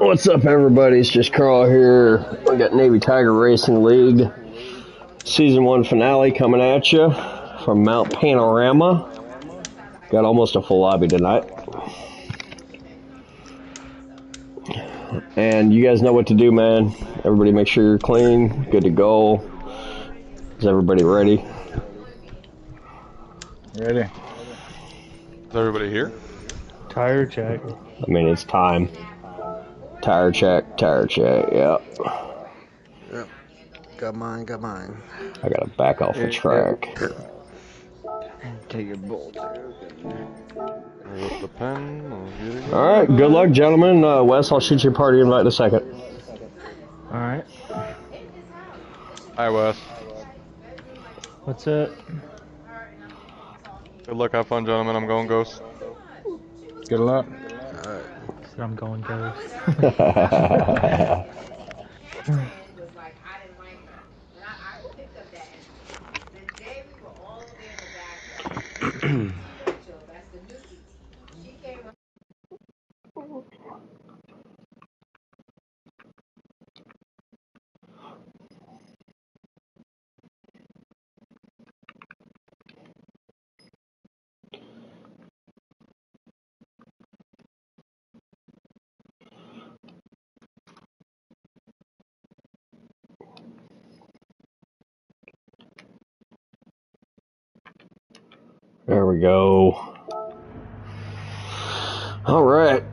What's up, everybody? It's just Carl here. We got Navy Tiger Racing League Season 1 finale coming at you from Mount Panorama. Got almost a full lobby tonight. And you guys know what to do, man. Everybody make sure you're clean, good to go. Is everybody ready? Ready. Is everybody here? Tire check. I mean, it's time. Tire check, yep. Yep. Got mine. I gotta back off the track. Take your bolt. With the pen. Alright, good luck, gentlemen. Wes, I'll shoot you a party invite in a second. Alright. Hi, Wes. What's up? Good luck, have fun, gentlemen. I'm going Ghost. Good luck. Alright. So I'm going Ghost. There we go. All right.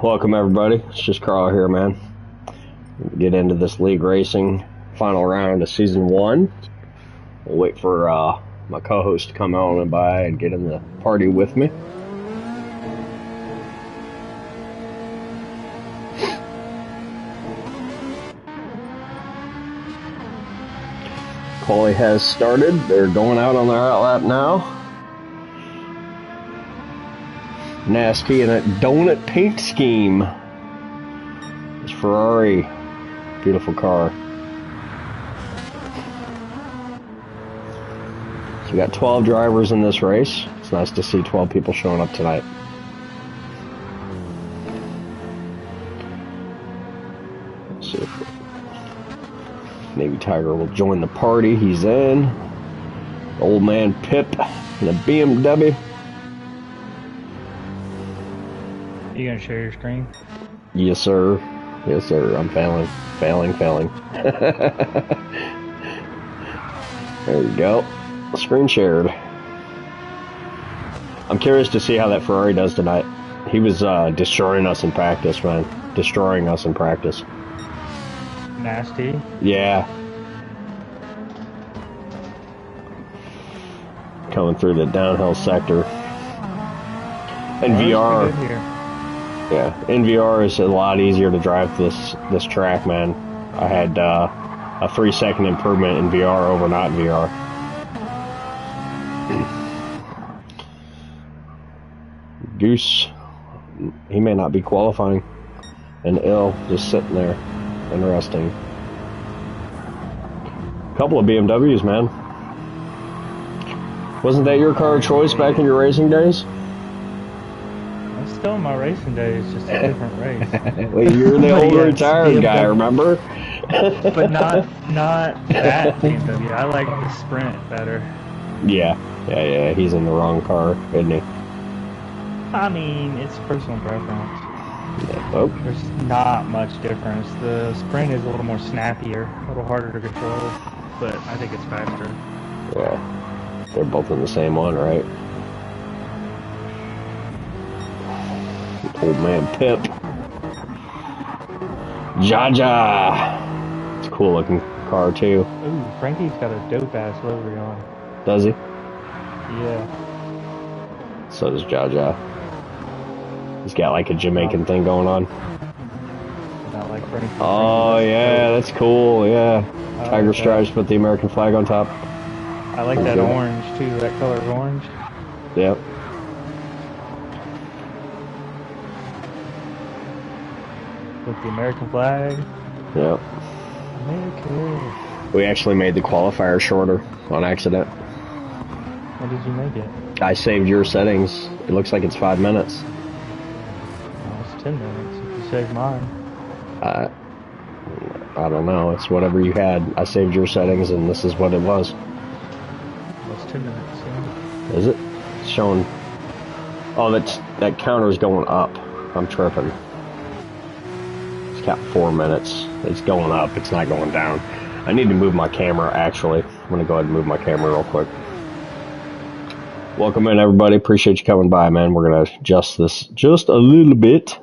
Welcome, everybody. It's just Carl here, man. Get into this league racing final round of season 1. We'll wait for my co-host to come on and by and get in the party with me. Quali has started. They're going out on their outlap now. Nasty in a donut paint scheme. It's Ferrari. Beautiful car. So we got 12 drivers in this race. It's nice to see 12 people showing up tonight. Let's see if Navy Tiger will join the party. He's in. Old man Pip in a BMW. You gonna share your screen? Yes, sir. Yes, sir. I'm failing. There you go. Screen shared. I'm curious to see how that Ferrari does tonight. He was destroying us in practice, man. Destroying us in practice. Nasty. Yeah. Coming through the downhill sector. And VR. Yeah, in VR is a lot easier to drive this track, man. I had a 3-second improvement in VR over not in VR. Goose, he may not be qualifying. And ill, just sitting there. Interesting. Couple of BMWs, man. Wasn't that your car of choice back in your racing days? I'm still in my racing days, just a different race. Well, you're the old retired guy, remember? But not that BMW. I like the Sprint better. Yeah. He's in the wrong car, isn't he? I mean, it's personal preference. Yeah. Oh. There's not much difference. The Sprint is a little more snappier, a little harder to control, but I think it's faster. Yeah. They're both in the same one, right? Old man Pip. Jaja. It's a cool looking car too. Ooh, Frankie's got a dope ass livery on. Does he? Yeah. So does Jaja. He's got like a Jamaican thing going on. Not like Frankie. Oh yeah, that's cool. Yeah. Tiger stripes, put the American flag on top. I like that orange too. That color's orange. Yep. With the American flag. Yep. America. We actually made the qualifier shorter on accident. How did you make it? I saved your settings. It looks like it's 5 minutes. Oh, it's 10 minutes if you save mine. I don't know. It's whatever you had. I saved your settings, and this is what it was. That's 10 minutes, yeah. Is it? It's showing... Oh, that counter is going up. I'm tripping. It's got 4 minutes. It's going up. It's not going down. I need to move my camera, actually. I'm going to go ahead and move my camera real quick. Welcome in, everybody. Appreciate you coming by, man. We're going to adjust this just a little bit.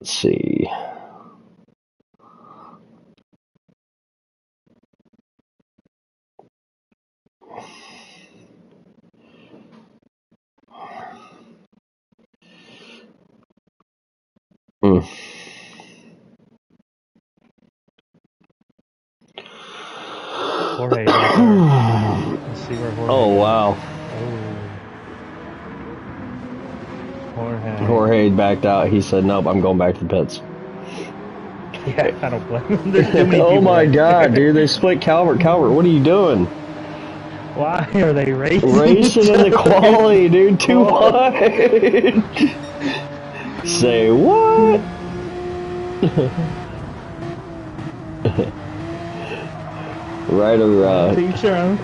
Let's see. Jorge back there. Let's see where Jorge Oh, is. wow. Oh. Jorge backed out. He said, nope, I'm going back to the pits. Yeah, I don't blame him. There's too many oh, people my right God, there. dude. They split Calvert. Calvert, what are you doing? Why are they racing? Racing in the quality, dude. Too wide. Say what? Ryder, Teach your own.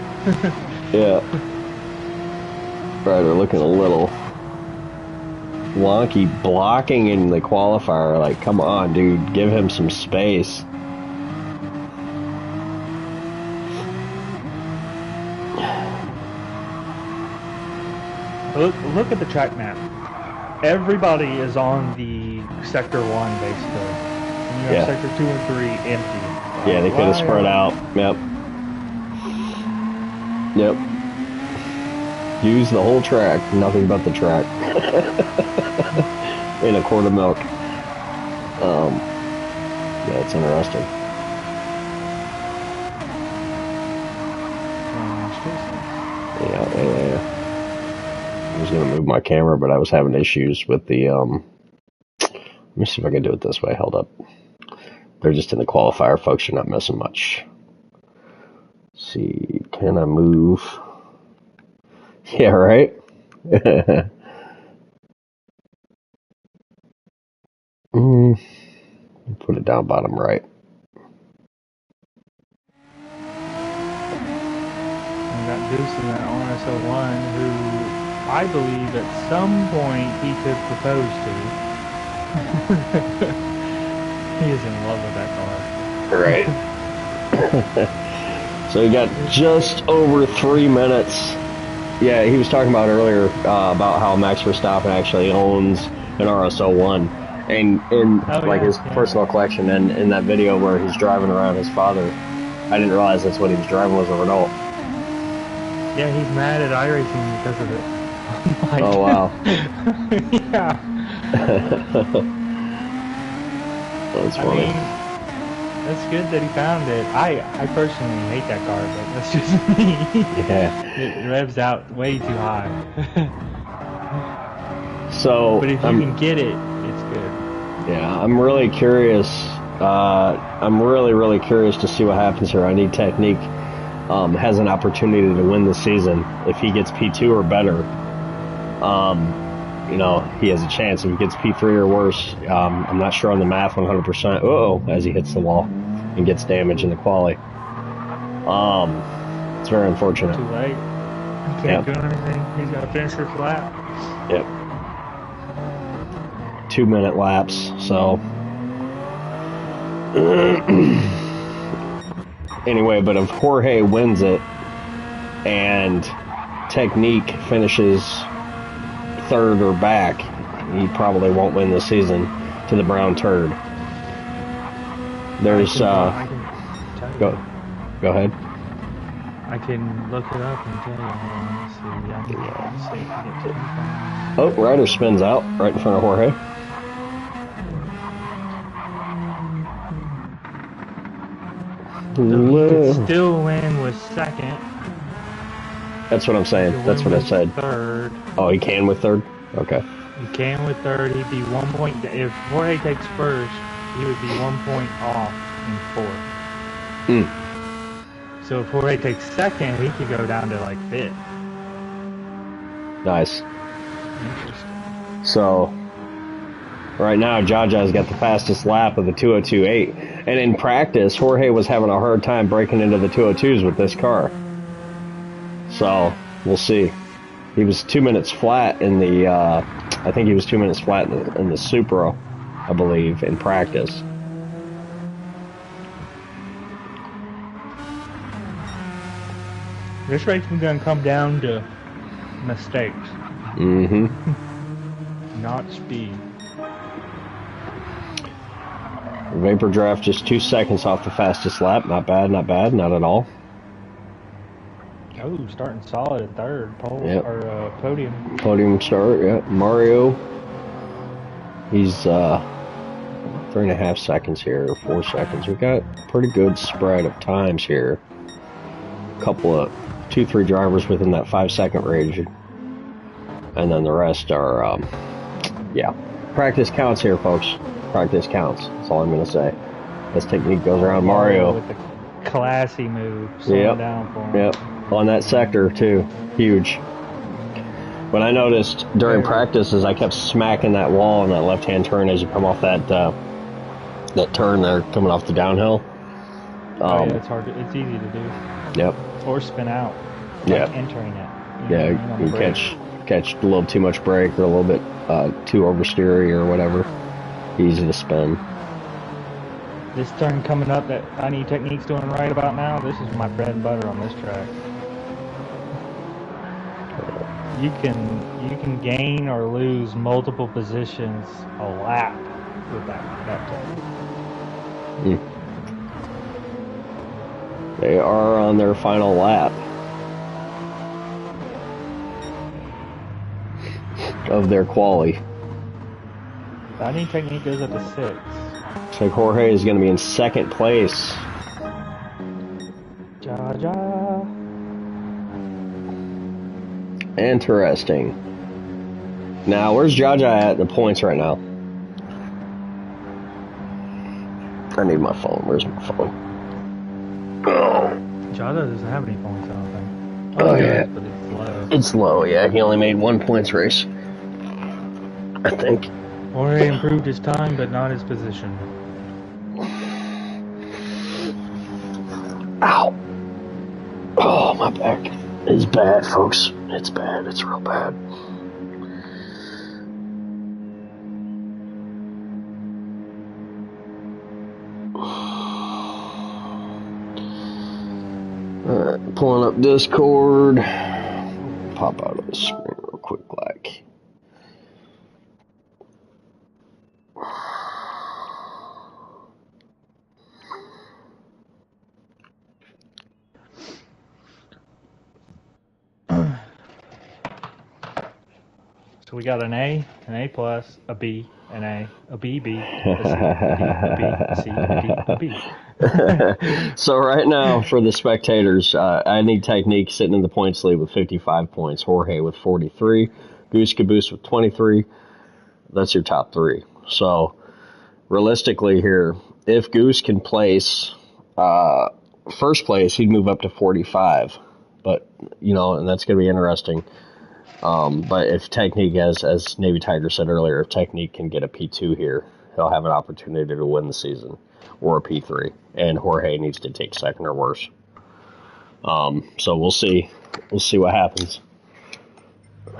yeah. Ryder looking a little wonky, blocking in the qualifier. Like, come on, dude. Give him some space. Look at the track map. Everybody is on the sector 1 basically. And you have sector 2 and 3 empty. Yeah, they could have spread out. Yep. Use the whole track, nothing but the track. In a quart of milk. Yeah, it's interesting. Yeah. I was gonna move my camera, but I was having issues with the let me see if I can do it this way. Hold up. They're just in the qualifier, folks. You're not missing much. Let's see, can I move? Yeah, right? Put it down bottom right. We got Deuce in that RSO1 who I believe at some point he could propose to. He is in love with that car. Right. So he got just over 3 minutes. Yeah, he was talking about earlier about how Max Verstappen actually owns an RSO1. And in his personal collection, and in that video where he's driving around his father, I didn't realize that's what he was driving was a Renault. Yeah, he's mad at iRacing because of it. Like, oh, wow. Yeah. That's funny. I mean, that's good that he found it. I personally hate that car, but that's just me. Yeah. It revs out way too high. So, but if you can get it, it's good. Yeah, I'm really curious. I'm really curious to see what happens here. I need Technique has an opportunity to win the season. If he gets P2 or better, he has a chance. If he gets P3 or worse, I'm not sure on the math 100%. Uh-oh, as he hits the wall and gets damage in the quali. It's very unfortunate. Too late. He can't do anything. He's got to finish his lap. Yep. 2-minute laps, so... Anyway, but if Jorge wins it and Technique finishes third or back, he probably won't win the season to the brown turd. There's go ahead. I can look it up and tell you. Let's see. Oh, Ryder spins out right in front of Jorge. So he could still land with second. That's what I'm saying. That's what I said. Third. Oh, he can with third? Okay. He can with third. He'd be 1 point. If Jorge takes first, he would be 1 point off in fourth. So if Jorge takes second, he could go down to like fifth. Nice. Interesting. So right now, Jaja's got the fastest lap of the 202.8. And in practice, Jorge was having a hard time breaking into the 202s with this car. So we'll see. He was 2 minutes flat in the, I think he was 2 minutes flat in the Supra, I believe, in practice. This race is going to come down to mistakes. Mm-hmm. Not speed. Vapor Draft just 2 seconds off the fastest lap. Not bad, not bad, not at all. Oh, starting solid at third pole, yep. or podium. Podium start, yeah. Mario, he's 3.5 seconds here, 4 seconds. We've got a pretty good spread of times here. A couple of 2-3 drivers within that 5-second range, and then the rest are, yeah. Practice counts here, folks. Practice counts. That's all I'm gonna say. This technique goes around Mario with the classy move, slowing down for him. Yep. On that sector too, huge. What I noticed during practice is I kept smacking that wall on that left-hand turn as you come off that turn there, coming off the downhill. Yeah, it's hard. It's easy to do. Yep. Or spin out. Like entering it. You catch a little too much brake or a little bit too oversteery or whatever. Easy to spin. This turn coming up that I need techniques doing right about now. This is my bread and butter on this track. You can gain or lose multiple positions a lap with that turn. They are on their final lap of their quali. I need technique goes up to 6. Looks like Jorge is going to be in second place. Jaja. Interesting. Now, where's Jaja at in the points right now? I need my phone. Where's my phone? Oh. Jaja doesn't have any points, I don't think. Oh, yeah. But it's low. It's low, yeah. He only made 1 points race, I think. Jorge improved his time, but not his position. Ow. Oh, my back is bad, folks. It's bad. It's real bad. Alright, pulling up Discord. Pop out of the screen real quick, like. So we got an A plus, a B, an A, a B, a C, a D, a C, a D, a B. So right now, for the spectators, I need technique sitting in the points lead with 55 points. Jorge with 43. Goose Caboose with 23. That's your top 3. So realistically here, if Goose can place first place, he'd move up to 45. But, and that's going to be interesting. But if Technique, as Navy Tiger said earlier, if Technique can get a P2 here, he'll have an opportunity to win the season, or a P3. And Jorge needs to take second or worse. So we'll see. We'll see what happens.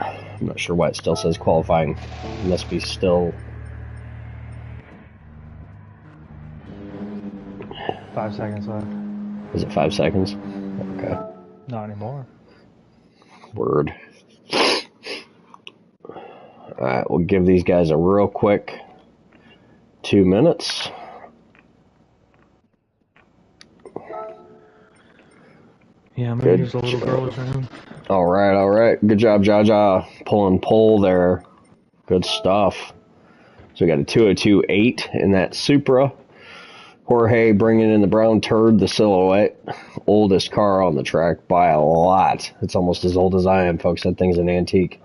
I'm not sure why it still says qualifying. It must be still... 5 seconds left. Is it 5 seconds? Okay. Not anymore. Word. Alright, we'll give these guys a real quick 2 minutes. Yeah, maybe there's a little girl room. Alright. Good job, Jaja. Pulling pole there. Good stuff. So we got a 202.8 in that Supra. Jorge bringing in the brown turd, the Silhouette. Oldest car on the track by a lot. It's almost as old as I am, folks. That thing's an antique.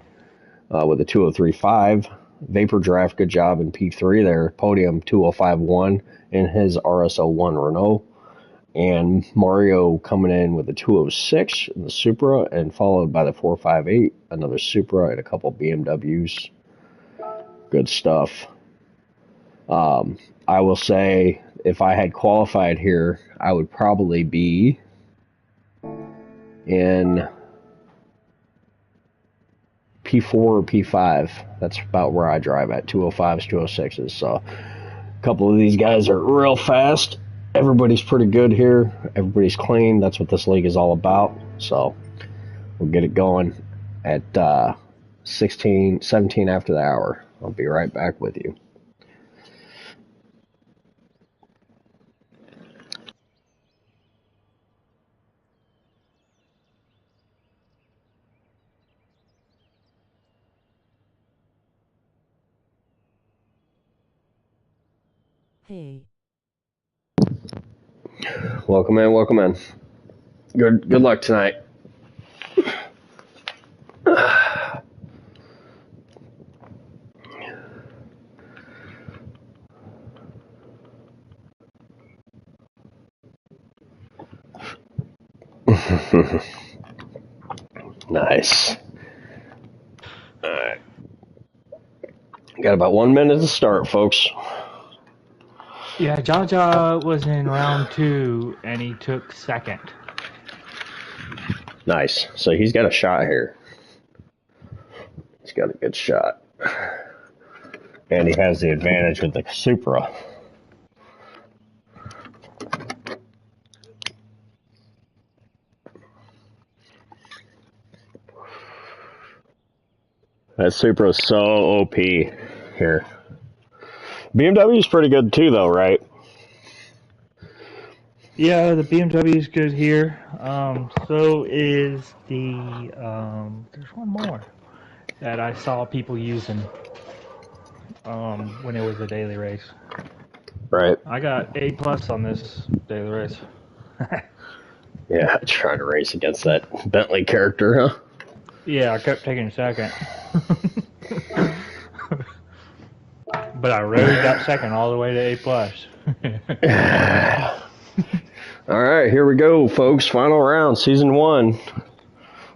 With a 203.5. Vapor Draft, good job in P3 there. Podium 205.1 in his RS01 Renault. And Mario coming in with a 206 in the Supra, and followed by the 458, another Supra, and a couple BMWs. Good stuff. I will say, if I had qualified here, I would probably be in P4 or P5. That's about where I drive at, 205s, 206s. So a couple of these guys are real fast. Everybody's pretty good here. Everybody's clean. That's what this league is all about. So we'll get it going at 17 after the hour. I'll be right back with you. Hey. Welcome in, welcome in. Good luck tonight. Nice. Alright. Got about 1 minute to start, folks. Yeah, Jaja was in round 2, and he took second. Nice. So he's got a shot here. He's got a good shot. And he has the advantage with the Supra. That Supra is so OP here. BMW is pretty good too, though, right? Yeah, the BMW is good here. So is the, there's one more that I saw people using when it was a daily race. Right. I got A+ on this daily race. Yeah, trying to race against that Bentley character, huh? Yeah, I kept taking second. But I rarely got second all the way to A+. All right, here we go, folks. Final round, season 1.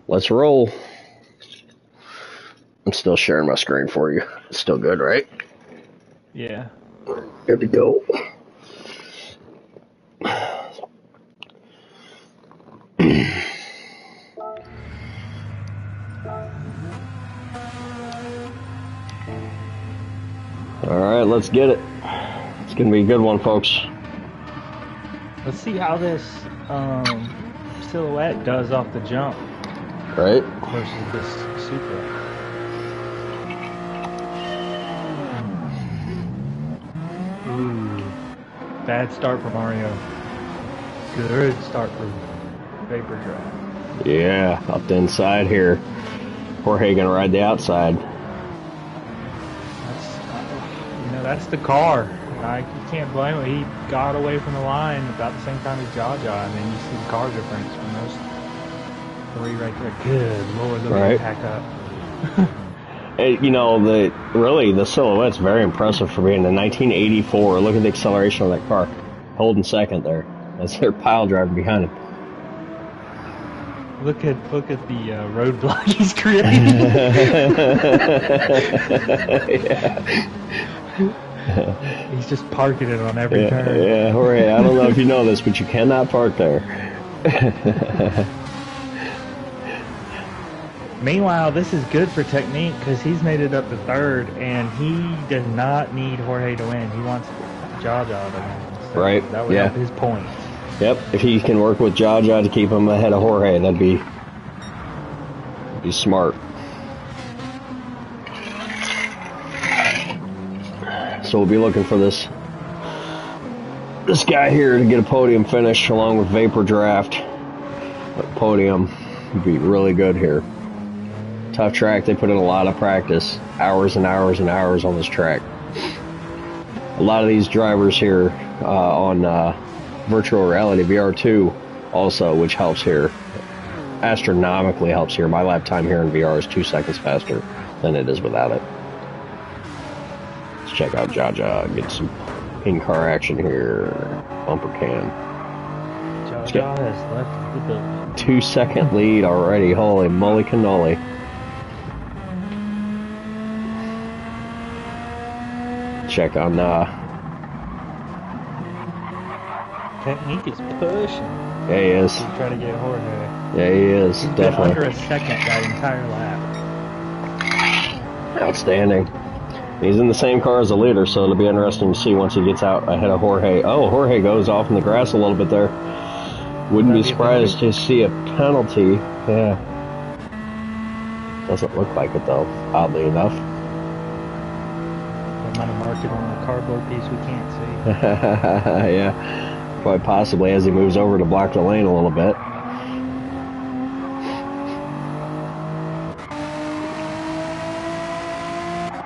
Let's roll. I'm still sharing my screen for you. It's still good, right? Yeah. Good to go. All right, let's get it. It's going to be a good one, folks. Let's see how this Silhouette does off the jump. Right? Versus this Supra. Ooh. Bad start for Mario. Good start for Vapor Draft. Yeah, up the inside here. Jorge gonna ride the outside. That's the car. You can't blame him. He got away from the line about the same time as Jaja, and then you see the car difference from those three right there. Good Lord, look at that pack up. The Silhouette's very impressive for being a 1984. Look at the acceleration of that car. Holding second there. That's their pile driver behind him. Look at the roadblock he's creating. Yeah. He's just parking it on every turn. Yeah, Jorge, I don't know if you know this, but you cannot park there. Meanwhile, this is good for technique because he's made it up to third, and he does not need Jorge to win. He wants Jaja to win. So right. That would help his points. Yep. If he can work with Jaja to keep him ahead of Jorge, that'd be smart. So we'll be looking for this guy here to get a podium finish along with Vapor Draft. A podium would be really good here. Tough track. They put in a lot of practice, hours and hours and hours on this track. A lot of these drivers here on virtual reality VR2 also, which helps here, astronomically helps here. My lap time here in VR is 2 seconds faster than it is without it. Let's check out Jaja, get some in-car action here. Bumper cam. Jaja has left the building. 2 second lead already. Holy moly cannoli. check on Technique is pushing. yeah, he is. He's trying to get Jorge. Yeah, he is. He's been Definitely. under a second that entire lap. Outstanding. He's in the same car as the leader, so it'll be interesting to see once he gets out ahead of Jorge. Oh, Jorge goes off in the grass a little bit there. Wouldn't be surprised to see a penalty. Yeah. Doesn't look like it, though, oddly enough. They might have marked it on a cardboard piece we can't see. Yeah. Quite possibly as he moves over to block the lane a little bit.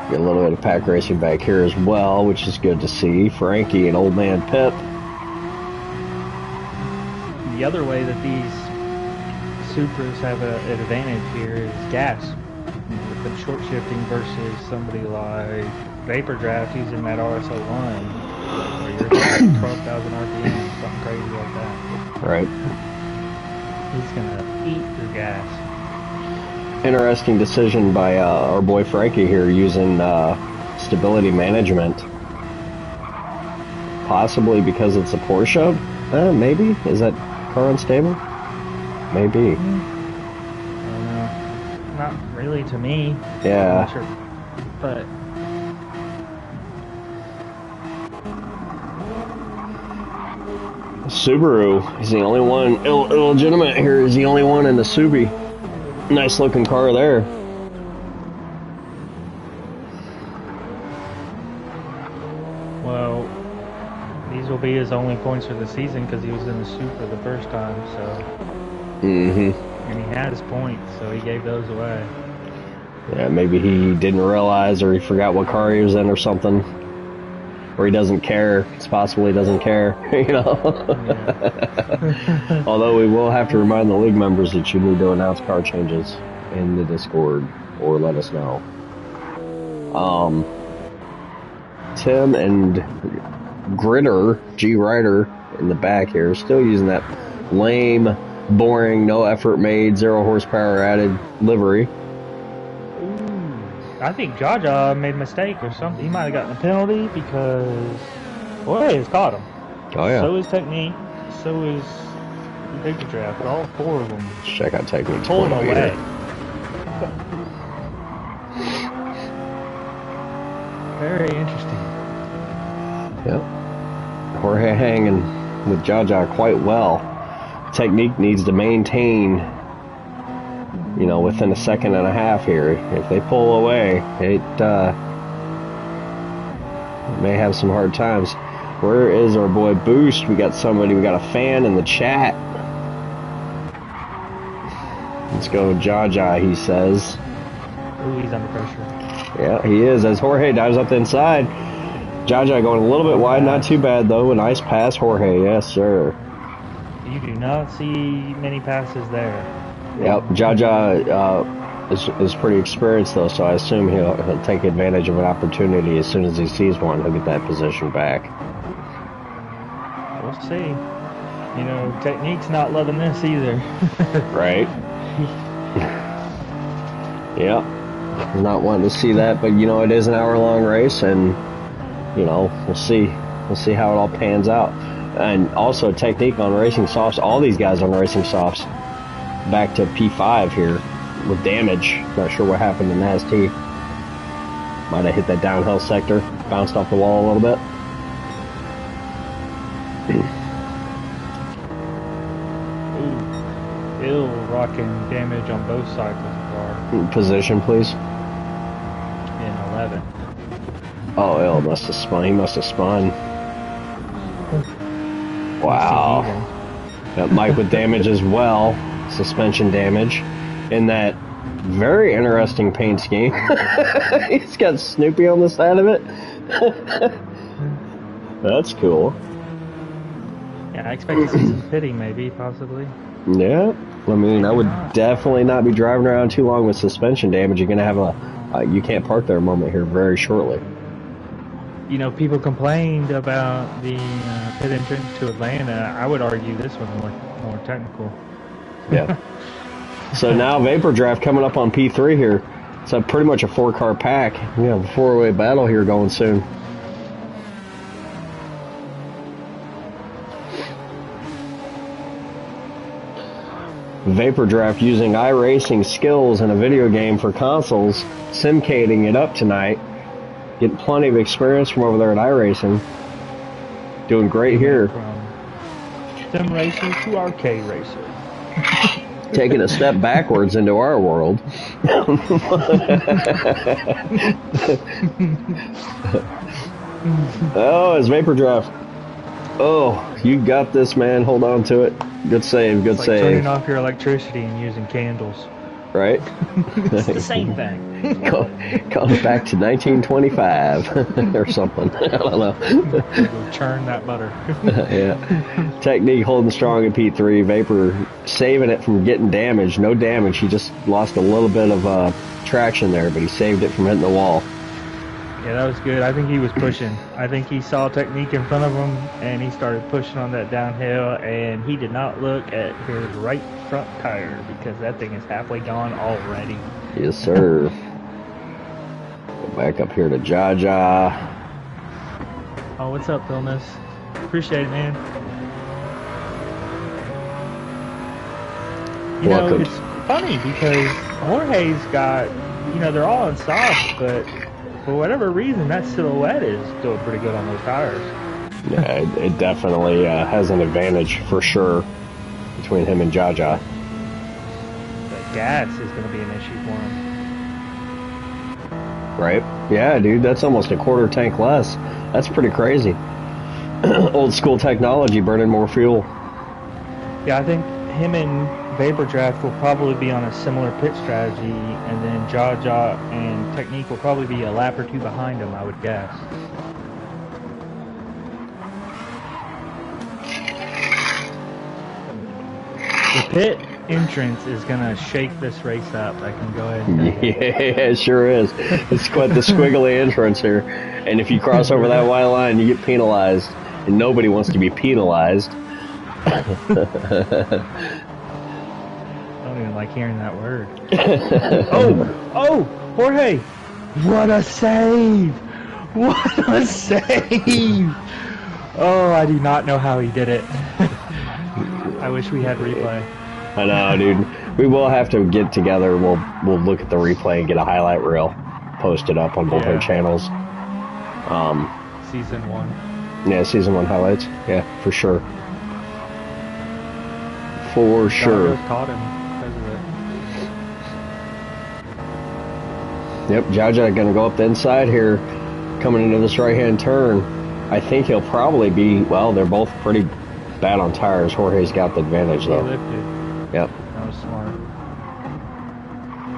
Get a little bit of pack racing back here as well, which is good to see. Frankie and Old Man Pip. The other way that these Supras have an advantage here is gas. With them short shifting versus somebody like Vapor Draft using that RSO1 where you're at 12,000 RPM, something crazy like that. Right. He's gonna eat your gas. Interesting decision by our boy Frankie here using stability management. Possibly because it's a Porsche? Maybe? Is that car unstable? Maybe. I don't know. Not really to me. Yeah. I'm not sure. But Subaru is the only one, illegitimate here is the only one in the Subi. Nice looking car there. well, these will be his only points for the season because he was in the Supra the first time. So, Mm-hmm. and he has points, so he gave those away. Yeah, maybe he didn't realize or he forgot what car he was in or something. Or he doesn't care. It's possible he doesn't care, you know. Yeah. Although we will have to remind the league members that you need to announce car changes in the Discord or let us know. Tim and Gritter, G Ryder in the back here, still using that lame, boring, no effort made, 0 horsepower added livery. I think Jaja made a mistake or something. He might have gotten a penalty because Jorge has caught him. Oh yeah. So is Technique. So is Vapor Draft. All 4 of them. Let's check out Technique's Pulled point away. meter. Very interesting. Yep. Jorge hanging with Jaja quite well. Technique needs to maintain, you know, within a second and a half here. If they pull away, it may have some hard times. Where is our boy Boost? We got a fan in the chat. Let's go Jaja, he says. Ooh, he's under pressure. Yeah, he is. As Jorge dives up the inside. Jaja going a little bit wide, not too bad though. A nice pass, Jorge. Yes, sir. You do not see many passes there. Yep, Jaja is pretty experienced though, so I assume he'll take advantage of an opportunity as soon as he sees one. He'll get that position back. We'll see. You know, Technique's not loving this either. Right? Yep. Not wanting to see that, but you know it is an hour-long race, and you know we'll see how it all pans out. And also Technique on racing softs. All these guys on racing softs. Back to P5 here with damage. Not sure what happened to Naz T. Might have hit that downhill sector, bounced off the wall a little bit. Ooh, ill rocking damage on both sides of the car. Position, please. In 11. Oh, ill must have spun. He must have spun. Wow. Got Mike with damage as well. Suspension damage in that very interesting paint scheme. He's got Snoopy on the side of it. That's cool. Yeah, I expect to see some pitting, maybe, possibly. Yeah, I mean, I would definitely not be driving around too long with suspension damage. You're gonna have a you can't park there moment here very shortly. You know, people complained about the pit entrance to Atlanta. I would argue this one more technical. Yeah. So now Vapor Draft coming up on P3 here. It's pretty much a 4-car pack. We have a 4-way battle here going soon. Vapor Draft using iRacing skills in a video game for consoles, simcating it up tonight. Getting plenty of experience from over there at iRacing. Doing great here. From sim racer to arcade racer. Taking a step backwards into our world. Oh, it's Vapor Draft. Oh, you got this, man. Hold on to it. Good save, good It's like save. turning off your electricity and using candles. Right? It's the same thing. Comes back to 1925 or something. I don't know. Go churn that butter. Yeah. Technique holding strong in P3. Vapor saving it from getting damaged. No damage. He just lost a little bit of traction there, but he saved it from hitting the wall. Yeah, that was good. I think he was pushing. I think he saw Technique in front of him, and he started pushing on that downhill, and he did not look at his right front tire because that thing is halfway gone already. Yes, sir. Go back up here to Jaja. Oh, what's up, Philness? Appreciate it, man. You Welcome. know, it's funny because Jorge's got, you know, they're all in soft, but for whatever reason, that silhouette is still pretty good on those tires. Yeah, it definitely has an advantage for sure between him and Jaja. The gas is going to be an issue for him. Right? Yeah, dude, that's almost a quarter tank less. That's pretty crazy. Old school technology burning more fuel. Yeah, I think him and Vapor Draft will probably be on a similar pit strategy, and then Jaja and Technique will probably be a lap or two behind him, I would guess. The pit entrance is going to shake this race up, I can go ahead and tell you. Yeah, it sure is. It's quite the squiggly entrance here. And if you cross over that white line, you get penalized. And nobody wants to be penalized. I don't even like hearing that word. Oh, Jorge! What a save! What a save! Oh, I do not know how he did it. I wish we had replay. I know, dude. We will have to get together. We'll look at the replay and get a highlight reel posted up on both our channels. Season 1. Yeah, season 1 highlights. Yeah, for sure. For sure. Caught him because of it. Yep, Jaja gonna go up the inside here, coming into this right-hand turn. I think he'll probably be, well, they're both pretty bad on tires. Jorge's got the advantage, though. He lifted. Yep. That was smart.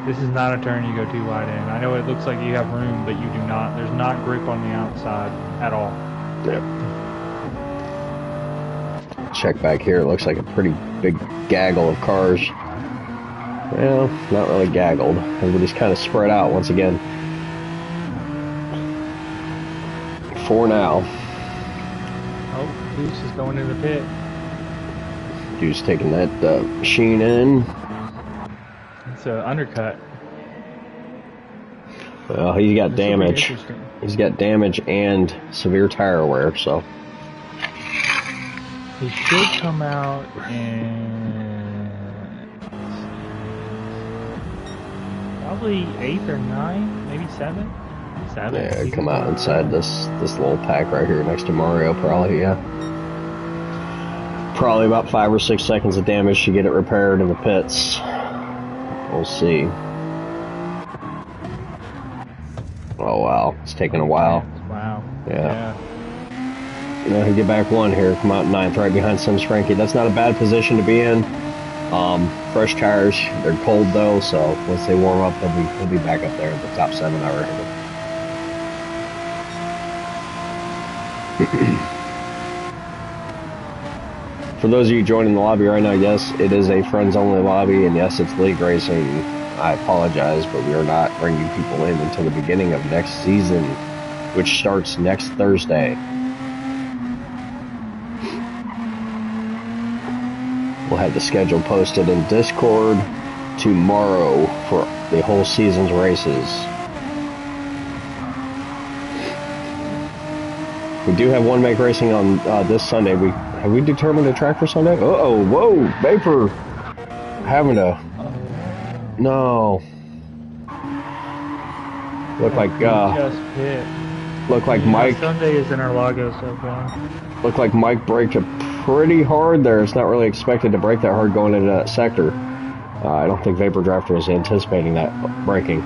This is not a turn you go too wide in. I know it looks like you have room, but you do not. There's not grip on the outside at all. Yep. Check back here. It looks like a pretty big gaggle of cars. Well, not really gaggled. Everybody's kind of spread out once again. For now. Oh, Deuce is going in the pit. Dude's taking that machine in. It's an undercut. Well, he's got This will be damage. interesting. He's got damage and severe tire wear, so. He should come out in probably 8th or 9th, maybe 7th. 7th. Yeah, He's come out gonna- inside this little pack right here next to Mario, probably, yeah. Probably about 5 or 6 seconds of damage to get it repaired in the pits. We'll see. Oh wow, it's taking a while. Wow. Yeah. You know, he'll get back one here, come out in 9th, right behind Sims Frankie. That's not a bad position to be in. Fresh tires, they're cold though, so once they warm up, he'll be back up there in the top 7, I reckon. For those of you joining the lobby right now, yes, it is a friends-only lobby, and yes, it's league racing. I apologize, but we are not bringing people in until the beginning of next season, which starts next Thursday. We'll have the schedule posted in Discord tomorrow for the whole season's races. We do have one make racing on this Sunday. Have we determined a track for Sunday? Uh-oh, whoa, Vapor. having to... No. Look like, just hit. Look like Mike... Sunday is Interlagos so far. Look like Mike braked it pretty hard there. It's not really expected to brake that hard going into that sector. I don't think Vapor Draft was anticipating that braking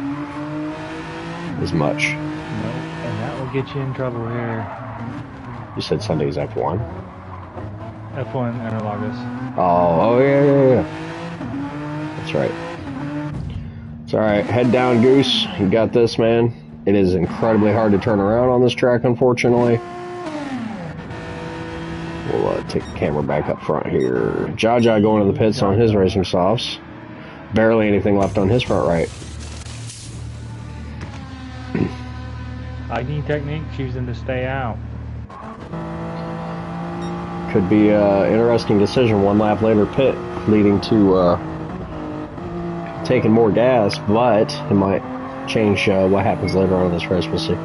as much. No, and that will get you in trouble here. You said Sunday's F1? F1 Interlagos. Oh yeah. That's right. It's alright. Head down, Goose. You got this, man. It is incredibly hard to turn around on this track, unfortunately. We'll take the camera back up front here. Jaja going to the pits on his racing softs. Barely anything left on his front right. Lightning technique, choosing to stay out. Could be an interesting decision. 1 lap later pit, leading to taking more gas, but it might change what happens later on in this race. We'll see.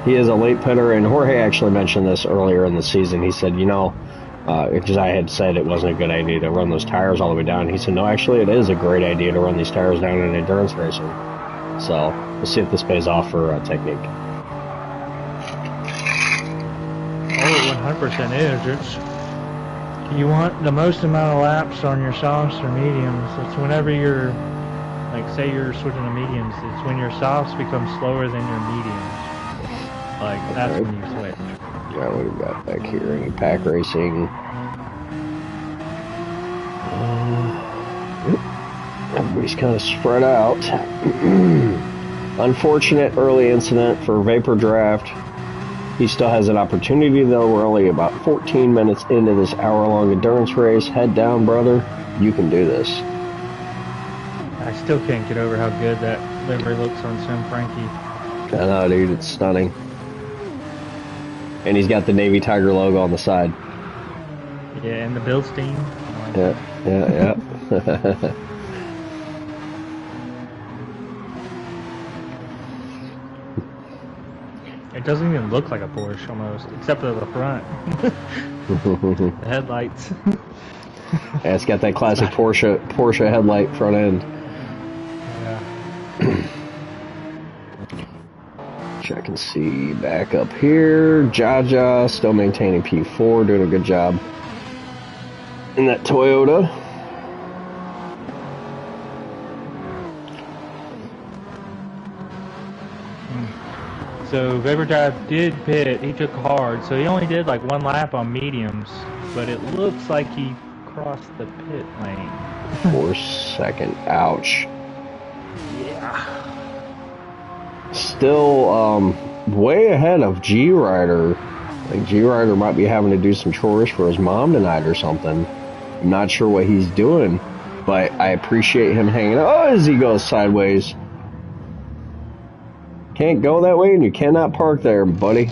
He is a late pitter, and Jorge actually mentioned this earlier in the season. He said, you know, because I had said it wasn't a good idea to run those tires all the way down. He said, no, actually it is a great idea to run these tires down in endurance racing. So we'll see if this pays off for technique. Oh, it 100% is. You want the most amount of laps on your softs or mediums. It's whenever you're, like, say you're switching to mediums, it's when your softs become slower than your mediums. Like, that's when you switch. Yeah, what do we got back here? Any pack racing? Everybody's kind of spread out. Unfortunate early incident for Vapor Draft. He still has an opportunity, though. We're only about 14 minutes into this hour-long endurance race. Head down, brother. You can do this. I still can't get over how good that livery looks on Sim Frankie. I know, dude. It's stunning. And he's got the Navy Tiger logo on the side. Yeah, and the Bilstein. Yeah. It doesn't even look like a Porsche almost, except for the front. The headlights. Yeah, it's got that classic Porsche headlight front end. Yeah. Check and see back up here. Jaja still maintaining P4, doing a good job in that Toyota. So Vapor Drive did pit. He took hard, so he only did like 1 lap on mediums, but it looks like he crossed the pit lane. 4 second. Ouch. Yeah. Still way ahead of G-Rider. Like G-Rider might be having to do some chores for his mom tonight or something. I'm not sure what he's doing, but I appreciate him hanging out as he goes sideways. Can't go that way and you cannot park there, buddy.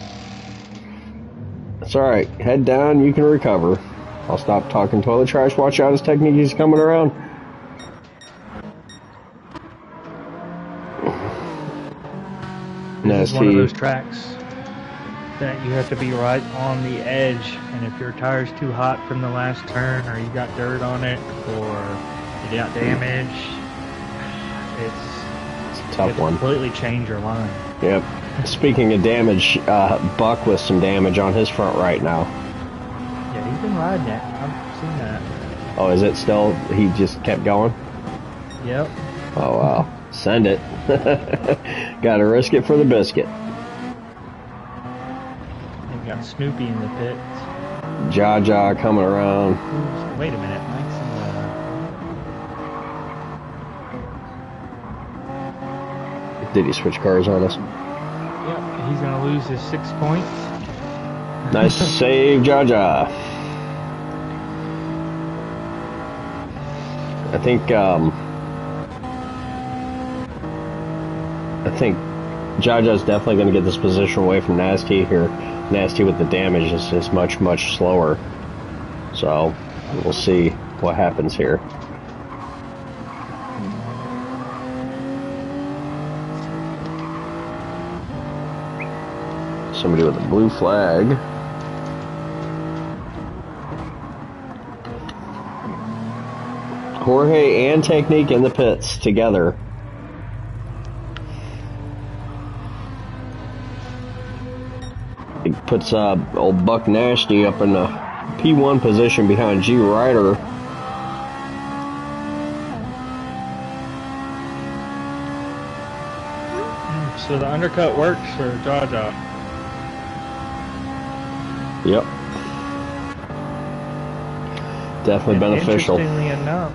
It's alright. Head down, you can recover. I'll stop talking toilet trash. Watch out, his technique is coming around. This is one of those tracks that you have to be right on the edge, and if your tire's too hot from the last turn, or you got dirt on it, or you got damage, it's a tough one. Completely change your line. Yep. Speaking of damage, Buck with some damage on his front right now. Yeah, he's been riding it. I've seen that. Oh, is it still? He just kept going? Yep. Oh, wow. Send it. Gotta risk it for the biscuit. And got Snoopy in the pits. Jaja coming around. Ooh, wait a minute. Mike's in the... Did he switch cars on us? Yep, he's gonna lose his 6 points. Nice save, Jaja. I think Jaja's definitely going to get this position away from Nasty here. Nasty with the damage is much, much slower. So we'll see what happens here. Somebody with a blue flag. Jorge and Technique in the pits together. He puts old Buck Nasty up in the P1 position behind G Ryder. So the undercut works for Jaja. Yep. Definitely And beneficial. Interestingly enough,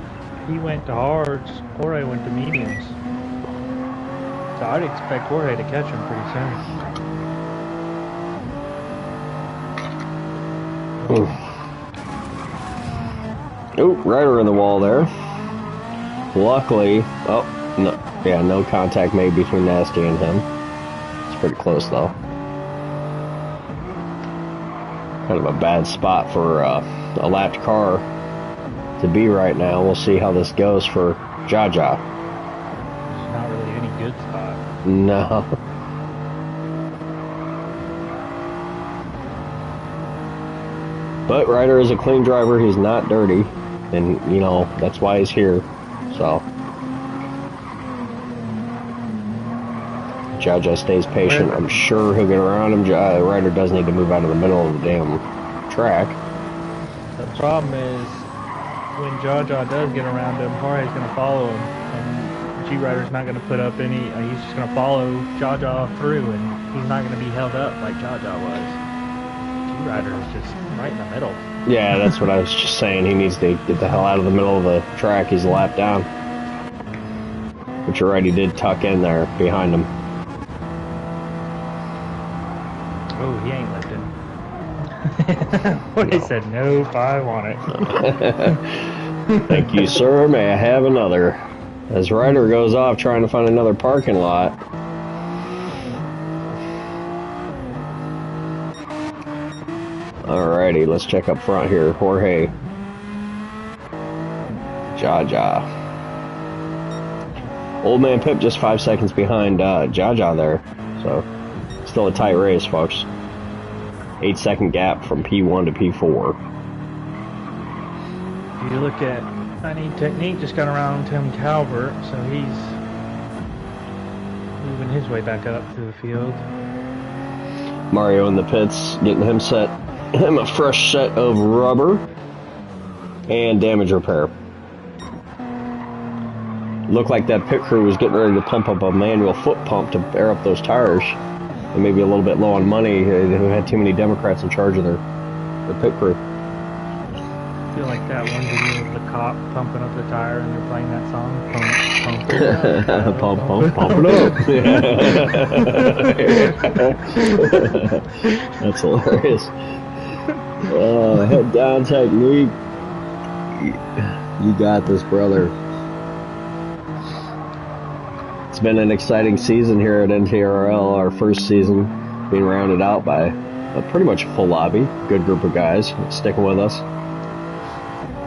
he went to hards, Jorge went to mediums. So I'd expect Jorge to catch him pretty soon. Oh, Ryder in the wall there. Luckily, oh, no, yeah, no contact made between Nasty and him. It's pretty close though. Kind of a bad spot for a lapped car to be right now. We'll see how this goes for Jaja. It's not really any good spot. No. But Ryder is a clean driver. He's not dirty. And, you know, that's why he's here. So. Jaja stays patient. I'm sure he'll get around him. Ryder does need to move out of the middle of the damn track. The problem is, when Jaja does get around him, Jorge's going to follow him. And G-Rider's not going to put up any, he's just going to follow Jaja through, and he's not going to be held up like Jaja was. G-Rider is just right in the middle. Yeah, that's what I was just saying. He needs to get the hell out of the middle of the track. He's a lap down. But you're right, he did tuck in there behind him. Oh, he ain't lifting. Jorge said, nope, I want it. Thank you, sir. May I have another? As Ryder goes off trying to find another parking lot. Alrighty, let's check up front here. Jorge. Jaja. Old Man Pip just 5 seconds behind Jaja there. So, still a tight race, folks. 8-second gap from P1 to P4. If you look at, Technique just got around Tim Calvert, so he's moving his way back up through the field. Mario in the pits, getting him a fresh set of rubber and damage repair. Looked like that pit crew was getting ready to pump up a manual foot pump to air up those tires. And maybe a little bit low on money, who had too many Democrats in charge of their pit crew. I feel like that one video of the cop pumping up the tire and they're playing that song. Pump it up. That's hilarious. Head down, Technique. You got this, brother. It's been an exciting season here at NTRL. Our first season being rounded out by pretty much a full lobby. Good group of guys sticking with us.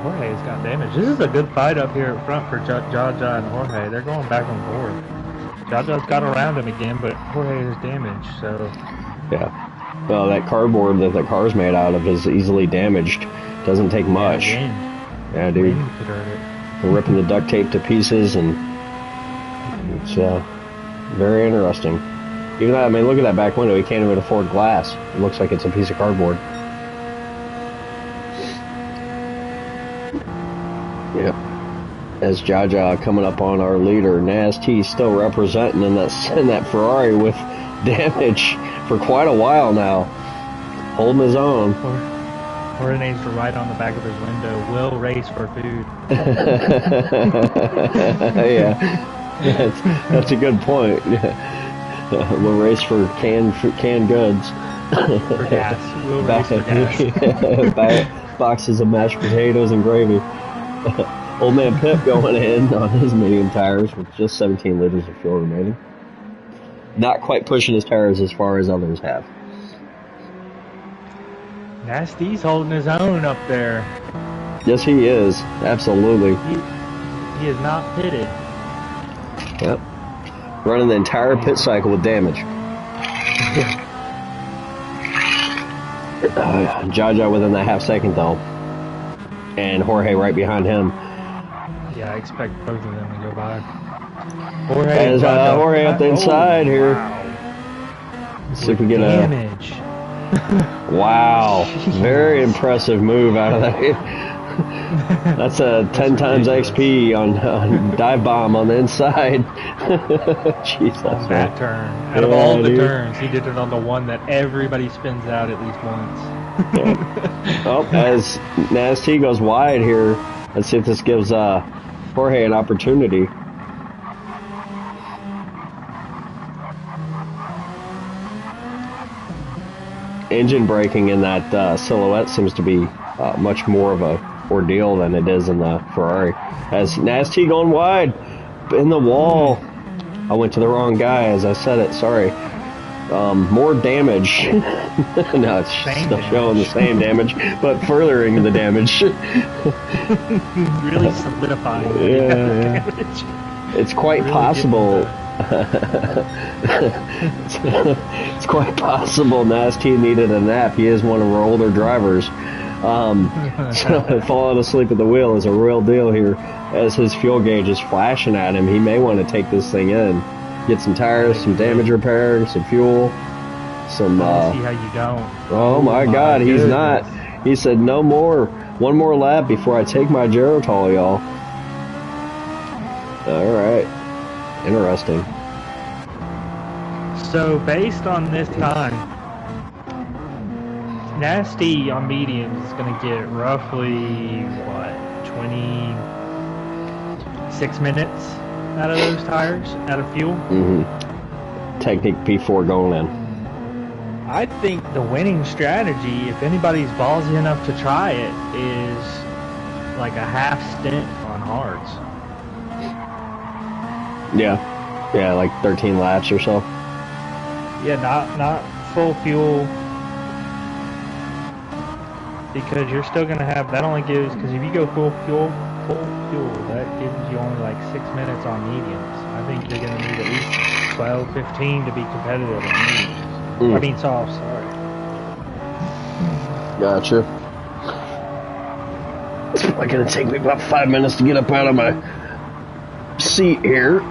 Jorge's got damage. This is a good fight up here at front for Jaja and Jorge. They're going back and forth. Jaja's got around him again, but Jorge is damaged, so... Yeah. Well, that cardboard that the car's made out of is easily damaged. Doesn't take much. Yeah, dude. We're ripping the duct tape to pieces, and it's very interesting. Even that, I mean, look at that back window. He can't even afford glass. It looks like it's a piece of cardboard. Yep. As Jaja coming up on our leader, Nasty still representing in that Ferrari with damage for quite a while now, holding his own. Or needs to write on the back of his window, "Will race for food." Yeah, that's a good point. We'll race for canned goods. For gas. We'll race for gas. Boxes of mashed potatoes and gravy. Old Man Pip going in on his medium tires with just 17 liters of fuel remaining. Not quite pushing his tires as far as others have. Nasty's holding his own up there. Yes, he is. Absolutely. He is not pitted. Yep. Running the entire pit cycle with damage. Jaja within that half second though. And Jorge right behind him. Yeah, I expect both of them to go by. As Jorge up the inside here. Wow. Let's see if we get damage. Wow. Very impressive move out of that. That's a 10 times XP on dive bomb on the inside. Jesus. On that turn. Out of all the turns, he did it on the one that everybody spins out at least once. Oh, as Nasty goes wide here, let's see if this gives Jorge an opportunity. Engine braking in that Silhouette seems to be much more of a ordeal than it is in the Ferrari. As Nasty going wide in the wall. I went to the wrong guy as I said it, sorry. More damage. No, it's still showing the same damage, but furthering the damage. Really solidifying the damage. It's quite really possible. It's quite possible Nasty needed a nap. He is one of our older drivers. So falling asleep at the wheel is a real deal here. As his fuel gauge is flashing at him, he may want to take this thing in. Get some tires, some damage repair, some fuel, some... see how you don't. Oh my God, he's not. He said no more. One more lap before I take my Geritol, y'all. Alright. Interesting. So, based on this time, Nasty on mediums is going to get roughly, what, 26 minutes out of those tires, out of fuel? Technique P4 going in. I think the winning strategy, if anybody's ballsy enough to try it, is like a half stint on hards. Yeah, like 13 laps or so. Yeah, not full fuel, because you're still gonna have that. Only gives, because if you go full fuel, that gives you only like 6 minutes on mediums. I think you're gonna need at least 12, 15 to be competitive on mediums. I mean soft. Sorry. Gotcha. It's probably gonna take me about 5 minutes to get up out of my seat here.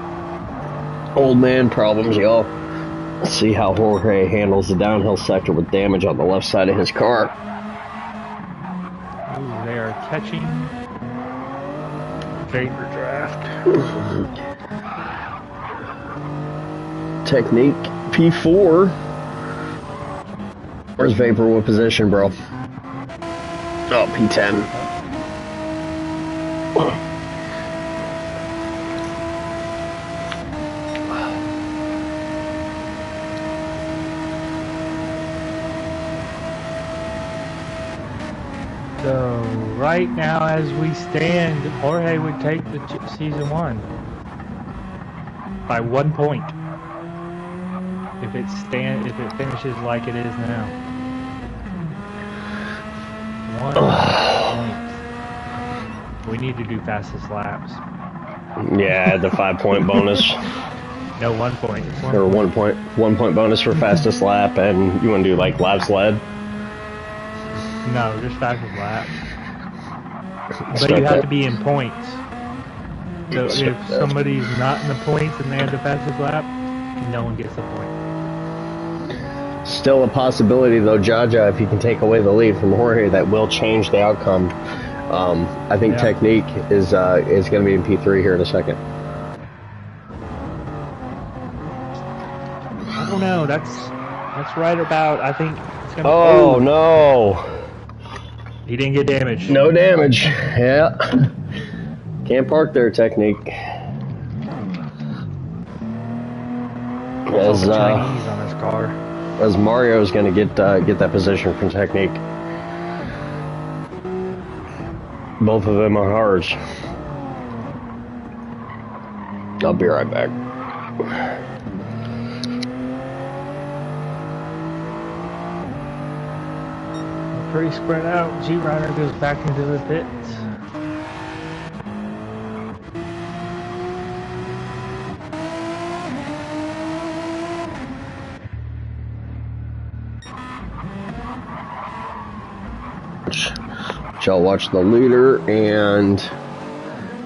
Old man problems, y'all. Let's see how Jorge handles the downhill sector with damage on the left side of his car. Ooh, they are catching vapor draft. Technique P4. Where's Vapor? What position, bro? Oh, P10. So, right now as we stand, Jorge would take the season 1 by 1 point. If it finishes like it is now. 1 point. We need to do fastest laps. Yeah, the 5 point bonus. No, 1 point. Or 1 point. 1 point bonus for fastest lap, and you want to do like laps led? No, just fastest lap. But you have to be in points. So if somebody's not in the points and they have the fastest lap, no one gets the point. Still a possibility though, Jaja, if you can take away the lead from Jorge, that will change the outcome. I think Technique is going to be in P3 here in a second. I don't know. That's right about. I think it's going to. Oh no! He didn't get damaged. No damage. Yeah. Can't park there, Technique. As Chinese on his car. As Mario's going to get that position from Technique. Both of them are hards. I'll be right back. Pretty spread out. G-Rider goes back into the pits. Y'all watch the leader and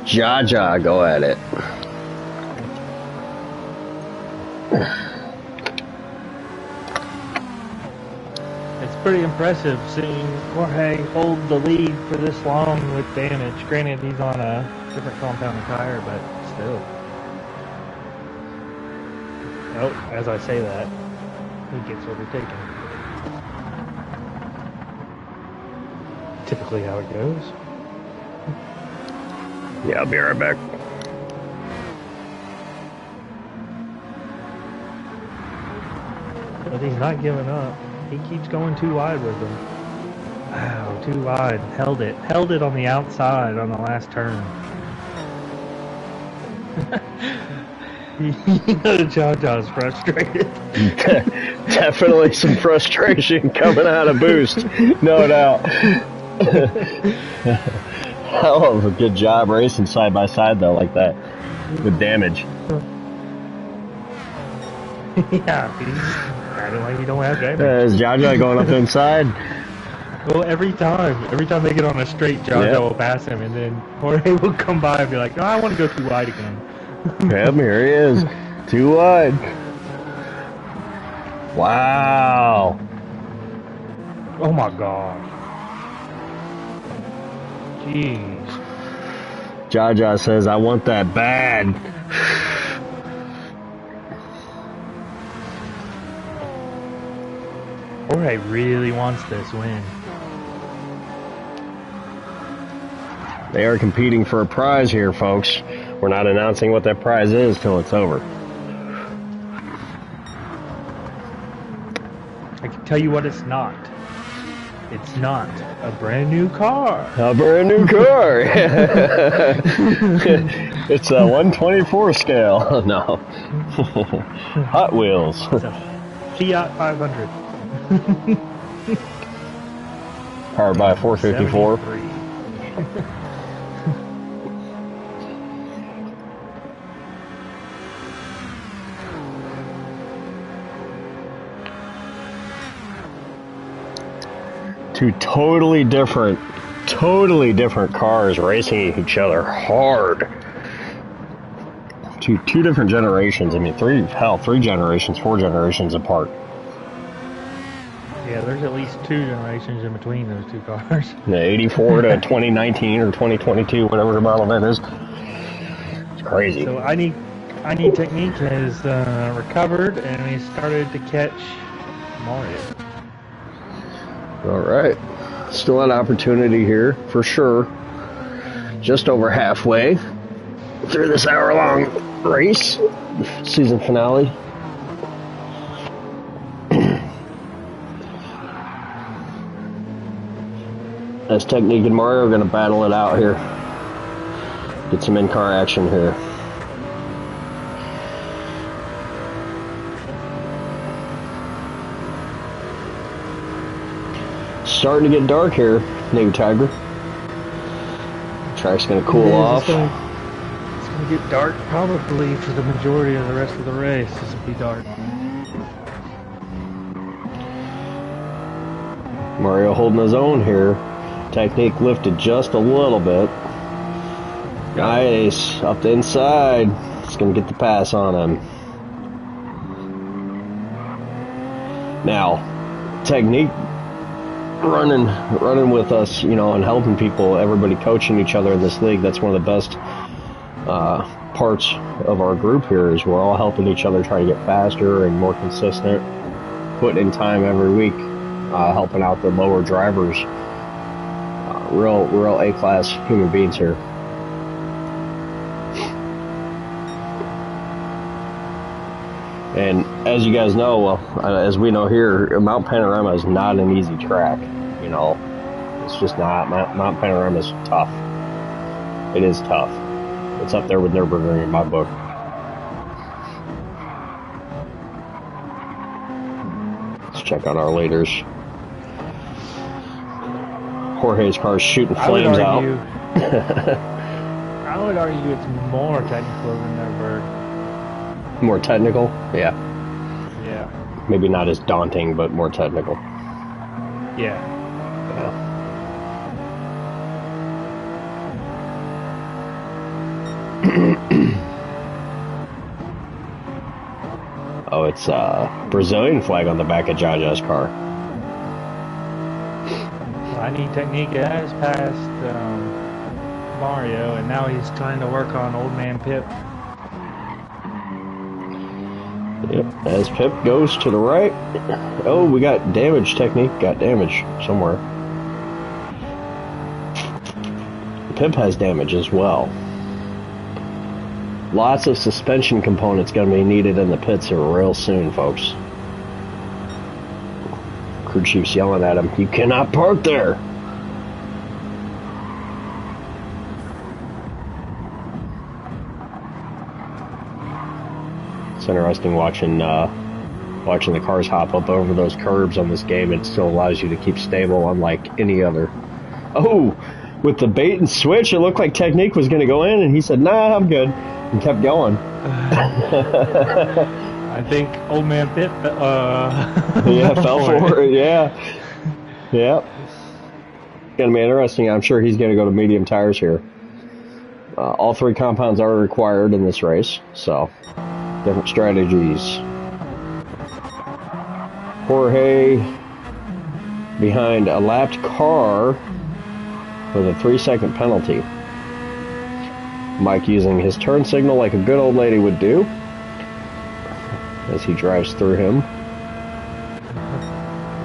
Jaja, go at it. It's pretty impressive seeing Jorge hold the lead for this long with damage. Granted, he's on a different compound tire, but still. Oh, as I say that, he gets overtaken. Typically how it goes. Yeah, I'll be right back. But he's not giving up. He keeps going too wide with them. Wow, too wide. Held it. Held it on the outside on the last turn. You know the Jaja's frustrated. Definitely some frustration coming out of Boost. No doubt. Hell of a good job racing side by side though, like that. With damage. Yeah, he's acting like he don't have damage. Is Jaja going up inside? Well, every time they get on a straight, Jaja will pass him, and then Jorge will come by and be like, "No, I want to go too wide again." Yep, here he is. Too wide. Wow. Oh my god. Jeez. Jaja says, I want that bad. Jorge really wants this win. They are competing for a prize here, folks. We're not announcing what that prize is till it's over. I can tell you what it's not. It's not a brand new car. A brand new car. It's a 124 scale. No. Hot Wheels. It's a Fiat 500. Powered by a 454. 73. Two totally different cars racing each other hard. Two different generations. I mean, three generations, 4 generations apart. Yeah, there's at least 2 generations in between those 2 cars. The 84 to 2019 or 2022, whatever the model that is. It's crazy. So I need Technique has recovered and he started to catch Mario. All right, still an opportunity here for sure. Just over halfway through this hour-long race, season finale. As Technique and Mario are going to battle it out here. Get some in-car action here. Starting to get dark here, New Tiger. Track's going to cool off. It's going to get dark probably for the majority of the rest of the race. This will be dark. Mario holding his own here. Technique lifted just a little bit. Nice. Up the inside. It's going to get the pass on him. Now, Technique running with us, you know, and helping people, everybody coaching each other in this league. That's one of the best parts of our group here, is we're all helping each other try to get faster and more consistent, putting in time every week, helping out the lower drivers. Real A-class human beings here. And as you guys know, well, as we know here, Mount Panorama is not an easy track. You know, it's just not. Mount Panorama is tough. It is tough. It's up there with Nürburgring in my book. Let's check out our leaders. Jorge's car's shooting flames out. I would argue it's more technical than Nürburgring. More technical? Yeah. Yeah. Maybe not as daunting, but more technical. Yeah. Oh, it's Brazilian flag on the back of Jaja's car. Well, I need technique as past Mario, and now he's trying to work on Old Man Pip. Yep, as Pip goes to the right. Oh, we got damage. Technique got damage somewhere. Pip has damage as well. Lots of suspension components going to be needed in the pits here real soon, folks. Crew chief's yelling at him, "You cannot park there!" It's interesting watching the cars hop up over those curbs on this game. It still allows you to keep stable, unlike any other. Oh, with the bait and switch, it looked like Technique was going to go in, and he said, "Nah, I'm good," and kept going. I think Old Man Pip, yeah, fell for it. Yeah, yeah. Gonna be interesting. I'm sure he's going to go to medium tires here. All three compounds are required in this race, so different strategies. Jorge behind a lapped car with a 3-second penalty. Mike using his turn signal like a good old lady would do as he drives through him.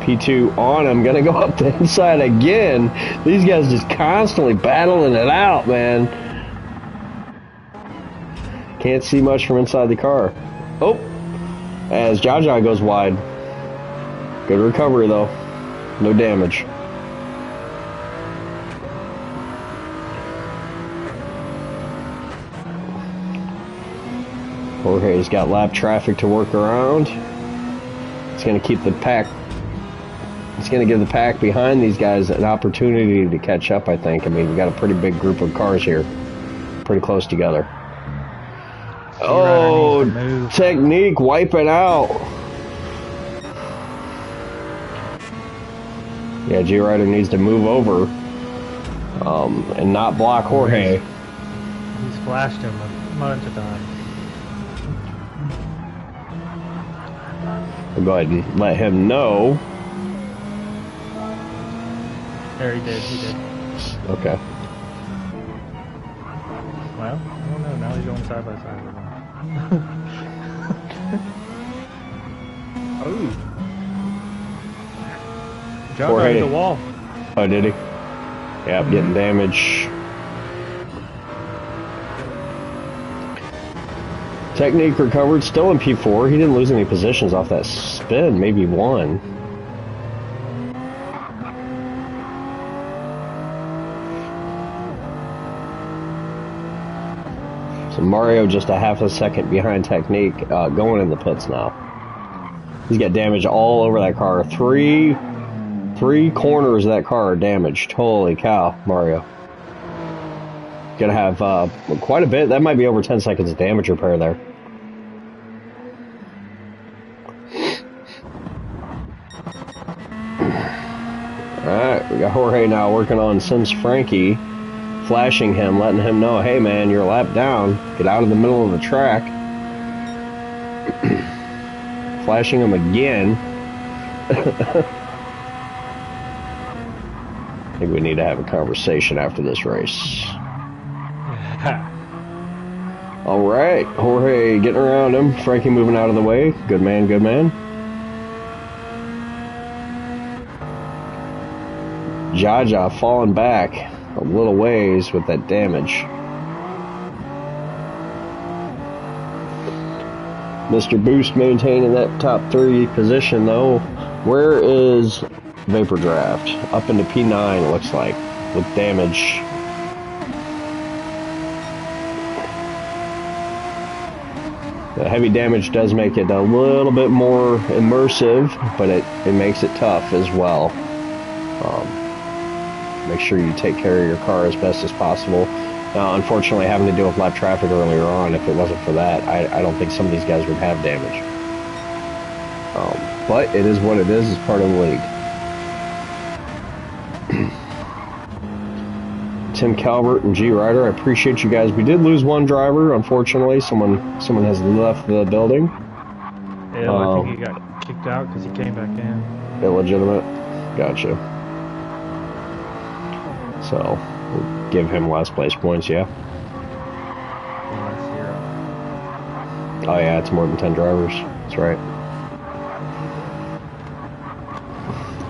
P2 on him, gonna go up the inside again. These guys just constantly battling it out, man. Can't see much from inside the car. Oh, as Jaja goes wide. Good recovery though. No damage. Jorge's got lap traffic to work around. It's going to keep the pack. It's going to give the pack behind these guys an opportunity to catch up, I think. I mean, we got a pretty big group of cars here. Pretty close together. Oh, Technique wiping out. Yeah, G-Rider needs to move over and not block Jorge. He's flashed him a bunch of times. We'll go ahead and let him know. There, he did. Okay. Well, I don't know. Now he's going side by side with him. Oh. John hit the wall. Oh, did he? Yeah, getting damage. Technique recovered, still in P4. He didn't lose any positions off that spin, maybe one. So Mario just a half a second behind Technique, going in the pits now. He's got damage all over that car. Three corners of that car are damaged. Holy cow, Mario. Gonna have quite a bit. That might be over 10 seconds of damage repair there. Alright, we got Jorge now working on Sims Frankie. Flashing him, letting him know, hey man, you're a lap down. Get out of the middle of the track. Flashing him again. I think we need to have a conversation after this race. Alright, Jorge getting around him. Frankie moving out of the way. Good man, good man. Jaja falling back a little ways with that damage. Mr. Boost maintaining that top 3 position though. Where is Vapor Draft? Up into P9 it looks like, with damage. The heavy damage does make it a little bit more immersive, but it makes it tough as well. Make sure you take care of your car as best as possible. Unfortunately, having to deal with lap traffic earlier on, if it wasn't for that, I don't think some of these guys would have damage. But it is what it is. It's part of the league. Tim Calvert and G Ryder. I appreciate you guys. We did lose one driver, unfortunately. Someone has left the building. Yeah, I think he got kicked out because he came back in. Illegitimate. Gotcha. So, we'll give him last place points, yeah? Oh yeah, it's more than 10 drivers. That's right.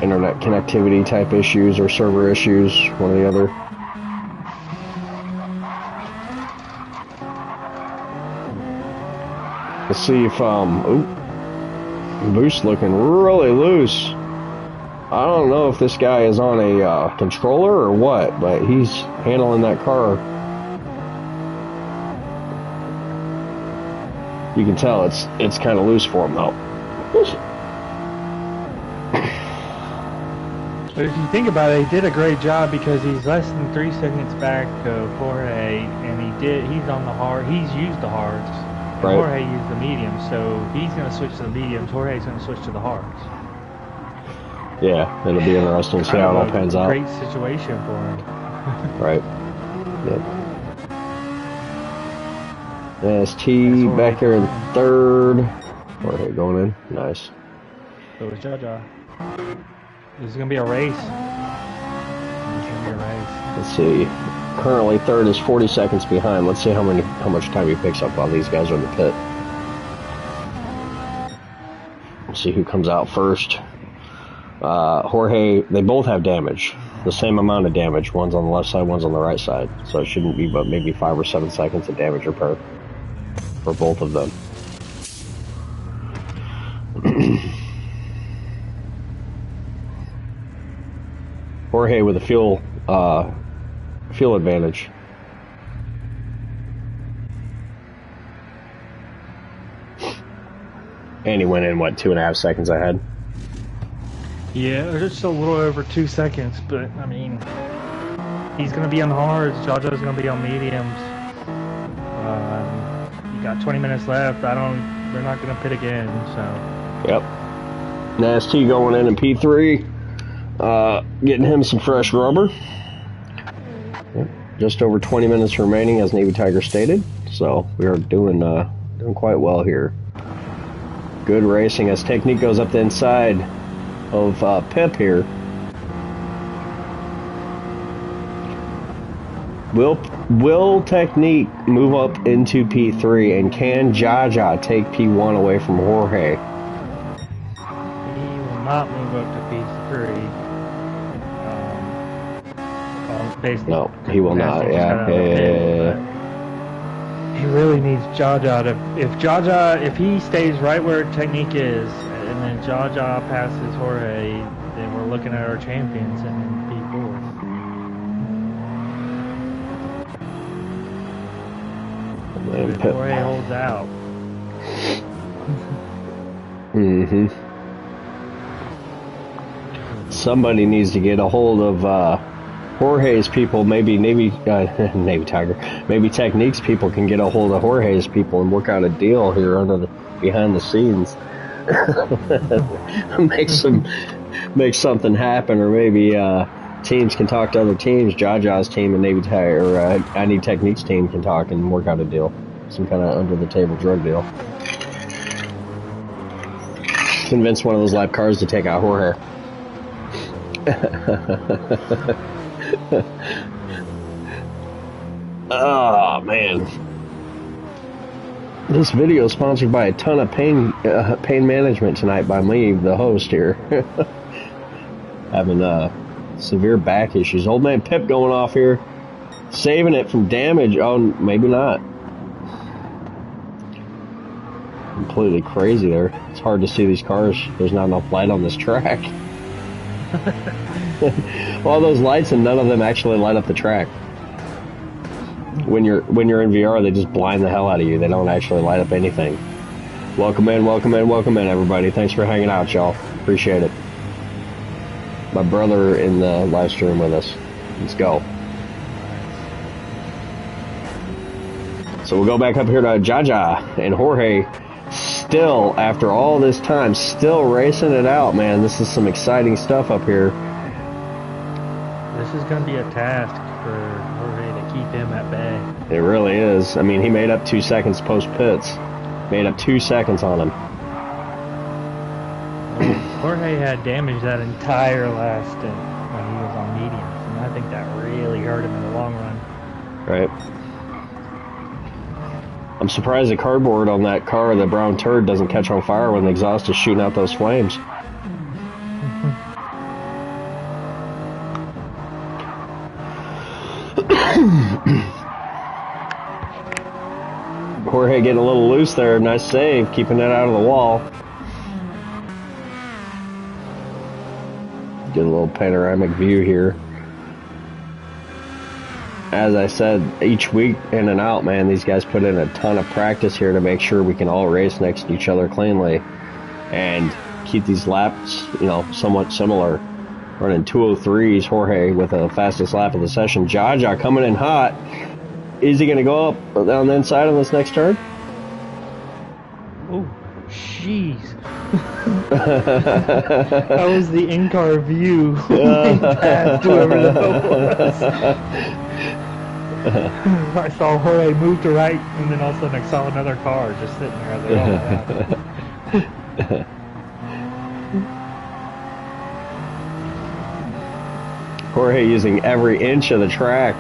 Internet connectivity type issues or server issues, one or the other. Let's see if, Boost looking really loose. I don't know if this guy is on a controller or what, but he's handling that car. You can tell it's kind of loose for him though. But if you think about it, he did a great job because he's less than 3 seconds back to Jorge, and he's on the hard. He's used the hards. And right. Jorge used the mediums, so he's going to switch to the mediums. Jorge's going to switch to the hards. Yeah, it'll be interesting to see how it all pans out. Great situation for him. Right. Yep. ST back there in third. Jorge going in. Nice. So is Jaja. This is going to be a race. Let's see. Currently third is 40 seconds behind. Let's see how much time he picks up while these guys are in the pit. Let's see who comes out first. Jorge, they both have damage. The same amount of damage. One's on the left side, one's on the right side. So it shouldn't be but maybe 5 or 7 seconds of damage repair for both of them. Jorge with a fuel advantage. And he went in, what, 2.5 seconds ahead? Yeah, just a little over 2 seconds, but, I mean, he's going to be on hards, Jaja's going to be on mediums. You got 20 minutes left, they're not going to pit again, so. Yep. Nasty going in P3. Getting him some fresh rubber. Yep. Just over 20 minutes remaining, as Navy Tiger stated. So we are doing quite well here. Good racing as Technique goes up the inside of Pip here. Will Technique move up into P3, and can Jaja take P1 away from Jorge? He will not move up to P3. No, he will not. Yeah. He really needs Jaja to. If he stays right where Technique is, and then Jaja passes Jorge, then we're looking at our champions in P4. If Jorge holds out. Somebody needs to get a hold of Jorge's people. Maybe Navy Tiger. Maybe Technique's people can get a hold of Jorge's people and work out a deal here behind the scenes. make something happen, or maybe teams can talk to other teams. Jaja's team and Navy Tiger, or I Need Technique's team can talk and work out a deal. Some kind of under the table drug deal. Convince one of those lap cars to take out Jorge. Oh man, this video is sponsored by a ton of pain management tonight by me, the host here. Having severe back issues. Old man Pip going off here, saving it from damage. Oh, maybe not. Completely crazy there. It's hard to see these cars. There's not enough light on this track. All those lights, and none of them actually light up the track. When you're in VR, they just blind the hell out of you. They don't actually light up anything. Welcome in, everybody. Thanks for hanging out, y'all. Appreciate it. My brother in the live stream with us. Let's go. So we'll go back up here to Jaja and Jorge. Still, after all this time, still racing it out, man. This is some exciting stuff up here. This is going to be a task. for Jorge to keep him at bay. It really is. I mean, he made up 2 seconds post pits. Made up 2 seconds on him. Jorge had damage that entire last stint when he was on mediums, and I think that really hurt him in the long run. Right. I'm surprised the cardboard on that car, the brown turd, doesn't catch on fire when the exhaust is shooting out those flames. Jorge getting a little loose there. Nice save, keeping it out of the wall. Get a little panoramic view here. As I said, each week in and out, man, these guys put in a ton of practice here to make sure we can all race next to each other cleanly and keep these laps, you know, somewhat similar. Running 2:03s, Jorge with the fastest lap of the session. Jaja coming in hot. Is he going to go up on the inside on this next turn? Oh, jeez. That was the in-car view. Past whoever the hell was. I saw Jorge move to right, and then all of a sudden I saw another car just sitting there. I was like, oh, wow. Jorge using every inch of the track.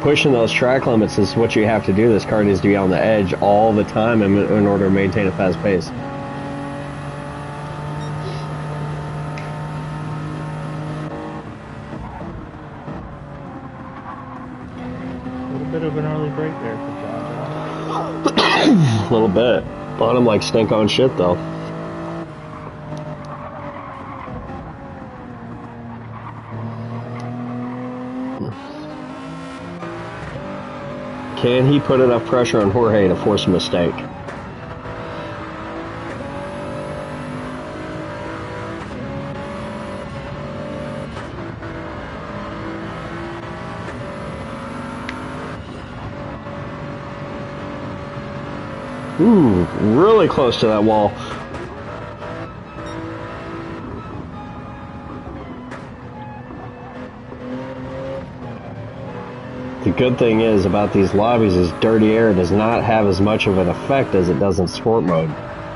Pushing those track limits is what you have to do. This car needs to be on the edge all the time in order to maintain a fast pace. A little bit of an early break there for Jaja. A little bit. Bottom like stink on shit though. Can he put enough pressure on Jorge to force a mistake? Ooh, really close to that wall. The good thing is about these lobbies is dirty air does not have as much of an effect as it does in sport mode.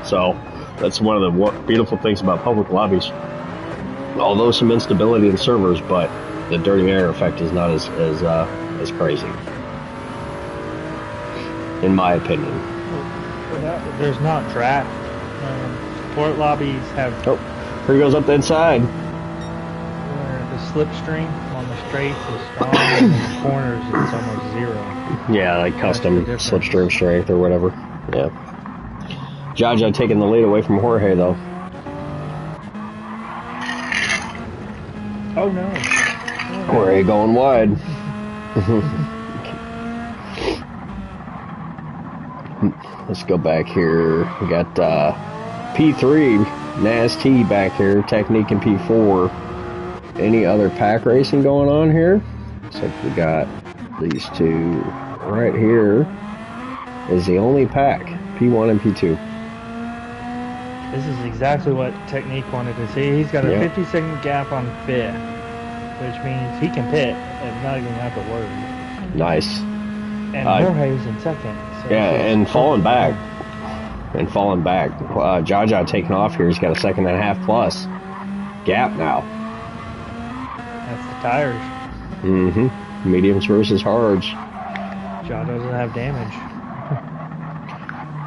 So that's one of the beautiful things about public lobbies. Although some instability in servers, but the dirty air effect is not as crazy, in my opinion. There's not track. Sport lobbies have. Oh, here he goes up the inside. Where the slipstream on the straights is strong, and in the corners it's almost zero. Yeah, like custom slipstream strength or whatever. Yeah. Jaja taking the lead away from Jorge though. Oh no. Jorge going wide. Let's go back here. We got P3, NAS-T back here, Technique in P4. Any other pack racing going on here? Looks like we got these two right here. Is the only pack, P1 and P2. This is exactly what Technique wanted to see. He's got a 50-second gap on fifth, which means he can pit and not even have to worry. Nice. And Jorge's in second. So yeah, and falling back. Jaja taking off here. He's got a second and a half plus gap now. That's the tires. Mm-hmm. Mediums versus hards. Jaja doesn't have damage.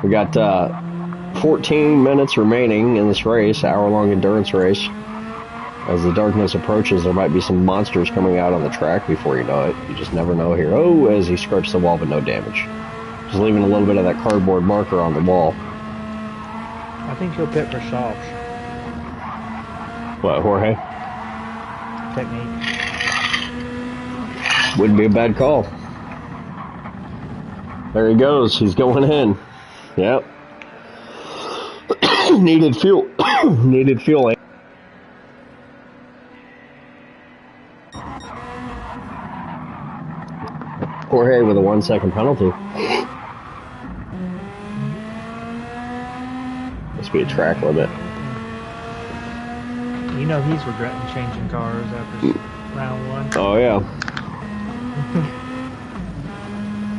We got 14 minutes remaining in this race, hour-long endurance race. As the darkness approaches, there might be some monsters coming out on the track before you know it. You just never know here. Oh, as he scrapes the wall, but no damage. Just leaving a little bit of that cardboard marker on the wall. I think he'll pit for softs. What, Jorge? Technique. Wouldn't be a bad call. There he goes. He's going in. Yep. Needed fuel. Needed fueling. Jorge with a 1 second penalty. Must be a track limit. You know he's regretting changing cars after round one. Oh yeah.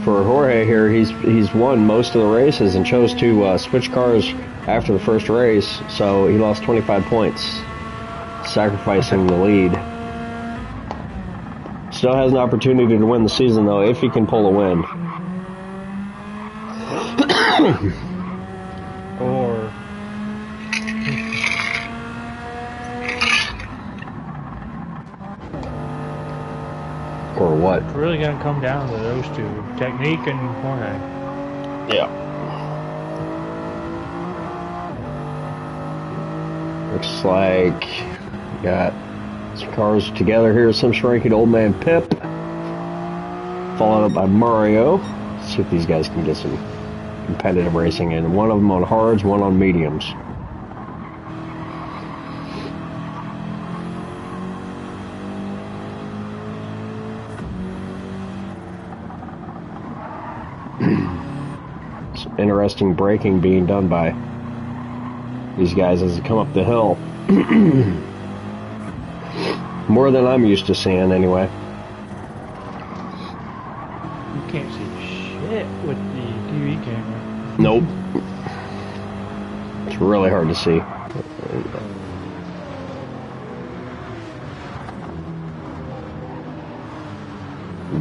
For Jorge here, he's won most of the races and chose to switch cars after the first race, so he lost 25 points, sacrificing the lead. Still has an opportunity to win the season, though, if he can pull a win. Or what? It's really going to come down to those two, Technique and Jorge. Yeah. Looks like we got some cars together here. Some shrinking old man Pip, followed up by Mario. Let's see if these guys can get some competitive racing in. One of them on hards, one on mediums. Some interesting braking being done by these guys as they come up the hill. More than I'm used to seeing, anyway. You can't see shit with the TV camera. Nope. It's really hard to see.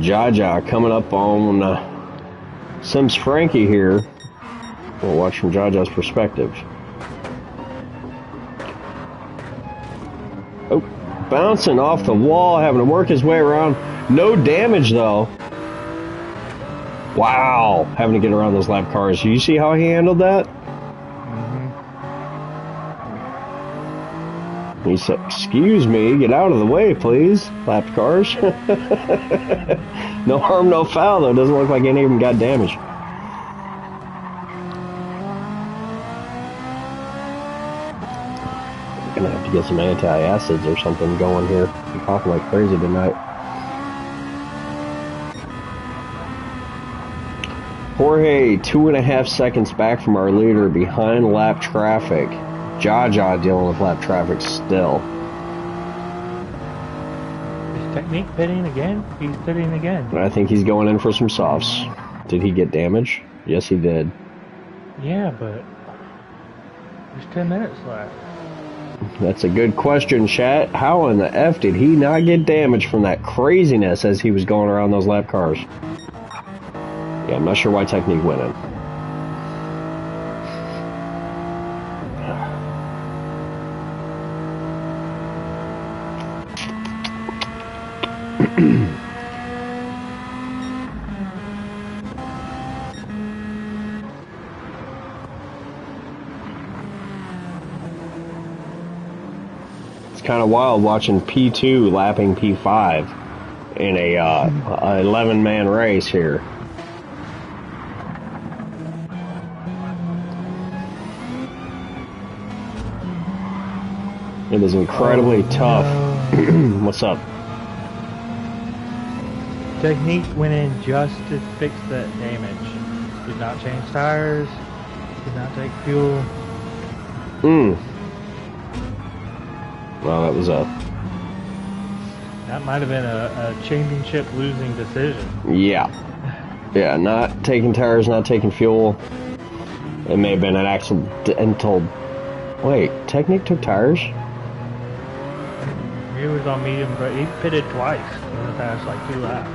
Jaja coming up on Sims Frankie here. We'll watch from Jaja's perspective. Oh, bouncing off the wall, having to work his way around. No damage though. Wow, having to get around those lap cars. You see how he handled that? He said, "Excuse me, get out of the way, please, lap cars." No harm, no foul, though. Doesn't look like any of them got damaged. I'm gonna have to get some anti-acids or something going here. I'm coughing like crazy tonight. Jorge, 2.5 seconds back from our leader, behind lap traffic. Jaja dealing with lap traffic still. Is Technique pitting again? He's pitting again. I think he's going in for some softs. Did he get damage? Yes, he did. Yeah, but there's 10 minutes left. That's a good question, chat. How in the F did he not get damage from that craziness as he was going around those lap cars? Yeah, I'm not sure why Technique went in. It's kind of wild watching P2 lapping P5 in a 11-man race here. It is incredibly tough. No. What's up? Technique went in just to fix that damage. Did not change tires. Did not take fuel. Well, that was a... That might have been a championship losing decision. Yeah. Yeah, not taking tires, not taking fuel. It may have been an accidental... Wait, Technique took tires? He was on medium, but he pitted twice in the past like 2 laps.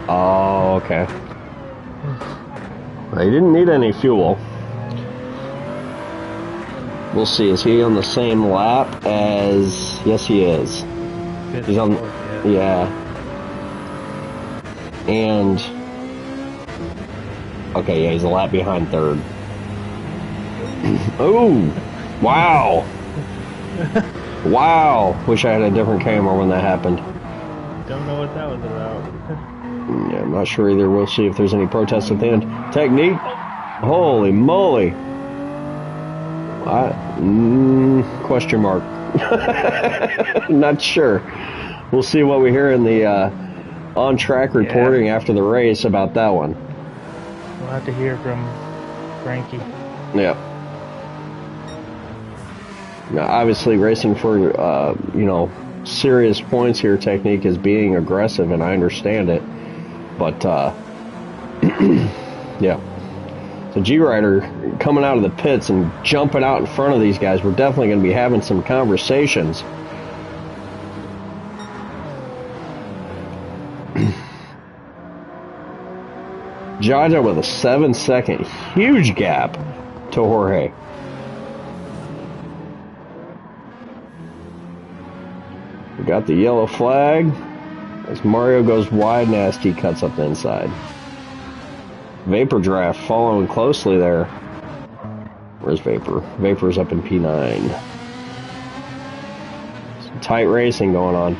Oh, okay. Well, he didn't need any fuel. We'll see. Is he on the same lap as... Yes, he is. He's on... Yeah. And... Okay, yeah, he's a lap behind third. Oh! Wow! Wow! Wish I had a different camera when that happened. Don't know what that was about. Yeah, I'm not sure either. We'll see if there's any protests at the end. Technique? Holy moly! Question mark. Not sure. We'll see what we hear in the on-track reporting after the race about that one. We'll have to hear from Frankie. Yeah. Now, obviously, racing for serious points here. Technique is being aggressive, and I understand it. But, yeah. So G-Rider coming out of the pits and jumping out in front of these guys. We're definitely going to be having some conversations. Jaja with a 7-second huge gap to Jorge. We got the yellow flag as Mario goes wide and Asti cuts up the inside. Vapor Draft following closely there. Where's Vapor? Vapor's up in P9. Some tight racing going on.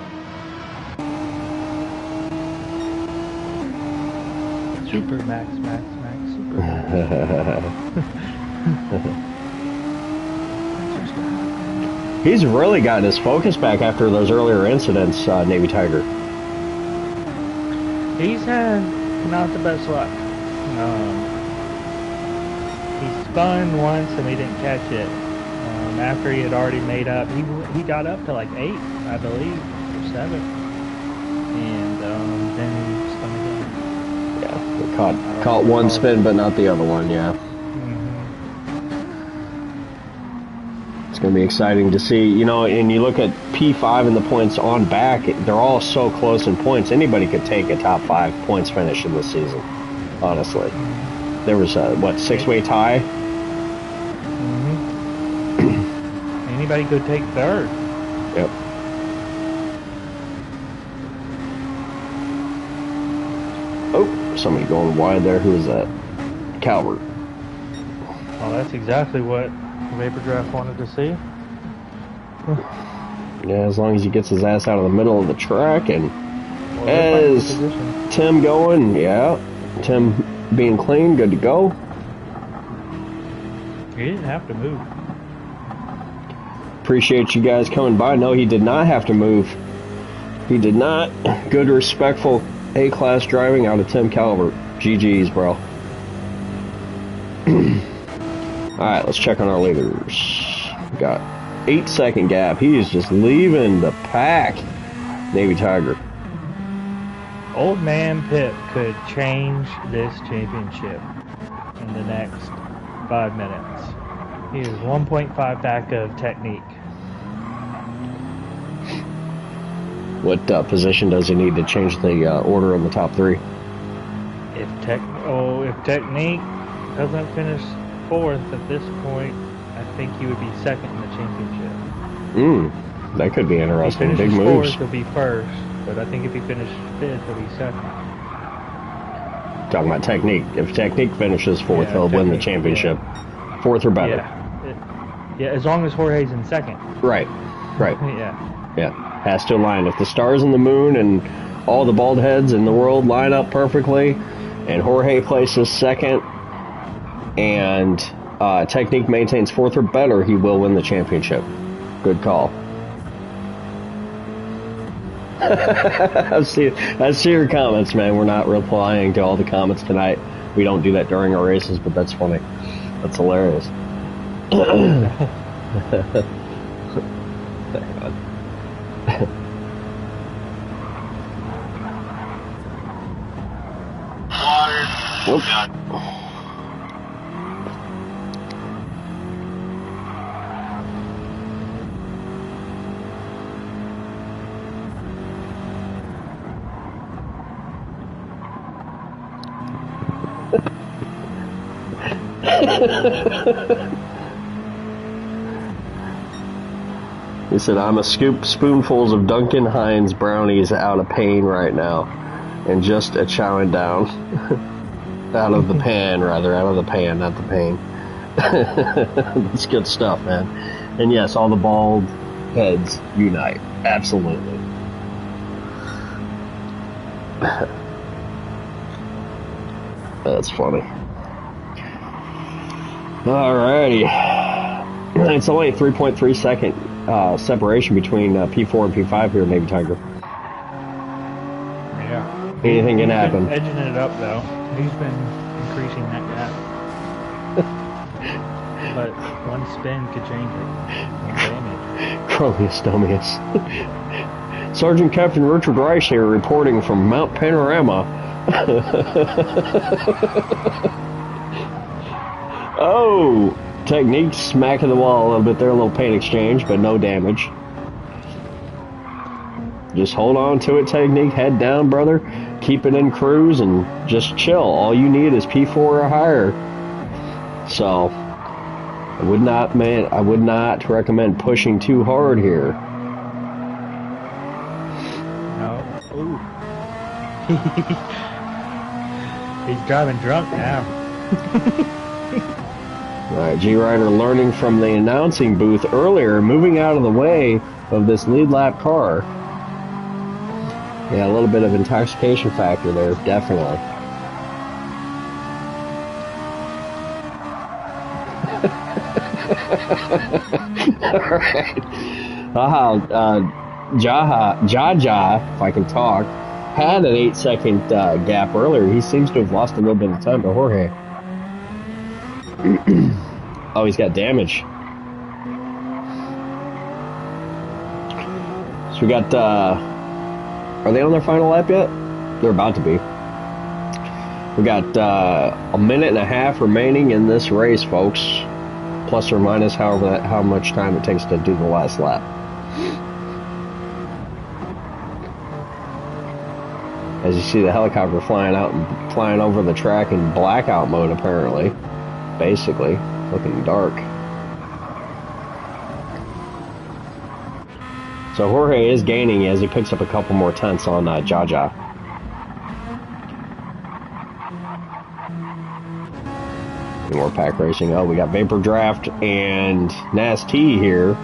Super Max, Super Max. He's really gotten his focus back after those earlier incidents, Navy Tiger. He's had not the best luck. He spun once and we didn't catch it. After he had already made up, he got up to like 8, I believe, or 7. And then he spun again. Yeah, we caught one spin, but not the other one, yeah. It's going to be exciting to see, you know, and you look at P5 and the points on back, they're all so close in points. Anybody could take a top 5 points finish in this season, honestly. There was a, 6-way tie? Anybody could take 3rd. Yep. Oh, somebody going wide there. Who is that? Calvert. Well, that's exactly what Vapor Draft wanted to see. Yeah, as long as he gets his ass out of the middle of the track and as Tim going, yeah, Tim being clean, good to go. He didn't have to move. Appreciate you guys coming by. No, he did not have to move. He did not. Good, respectful A-class driving out of Tim Calvert. GG's, bro. Alright, let's check on our leaders. We got 8-second gap. He is just leaving the pack. Navy Tiger. Old Man Pip could change this championship in the next 5 minutes. He is 1.5 back of technique. What position does he need to change the order in the top 3? If technique doesn't finish 4th at this point, I think he would be 2nd in the championship. That could be interesting. If he Big finishes moves. 4th, he'll be 1st, but I think if he finishes 5th, he'll be 2nd. Talking about technique. If technique finishes 4th, he'll win the championship. Yeah. 4th or better. Yeah, as long as Jorge's in 2nd. Right. Yeah. Has to align. If the stars and the moon and all the bald heads in the world line up perfectly, and Jorge places 2nd, and technique maintains 4th or better, he will win the championship. Good call. I see your comments, man. We're not replying to all the comments tonight. We don't do that during our races, but that's funny. That's hilarious. Whoop. He said, I'm a scoop spoonfuls of Duncan Hines brownies out of pain right now, and just a chowing down. Out of the pan, rather. Out of the pan, not the pain. That's good stuff, man. And yes, all the bald heads unite. Absolutely. That's funny. Alrighty. It's only a 3.3 second separation between P4 and P5 here, Navy Tiger. Yeah. Anything can happen. He's been edging it up, though. He's been increasing that gap. But one spin could change it. One damage. Chromius Domius. Sergeant Captain Richard Rice here reporting from Mount Panorama Oh, technique smacking the wall a little bit there, a little paint exchange, but no damage. Just hold on to it, technique. Head down, brother. Keep it in cruise and just chill. All you need is P4 or higher. So, I would not recommend pushing too hard here. No. Ooh. He's driving drunk now. Alright, G-Rider learning from the announcing booth earlier, moving out of the way of this lead lap car. Yeah, a little bit of intoxication factor there, definitely. Alright. Jaja, if I can talk, had an 8-second gap earlier. He seems to have lost a little bit of time to Jorge. Oh, he's got damage. So we got, are they on their final lap yet? They're about to be. We got a minute and a half remaining in this race, folks. Plus or minus how much time it takes to do the last lap. As you see the helicopter flying over the track in blackout mode, apparently. Basically, looking dark. So Jorge is gaining as he picks up a couple more tenths on Jaja. More pack racing. Oh, we got Vapor Draft and Nasty here.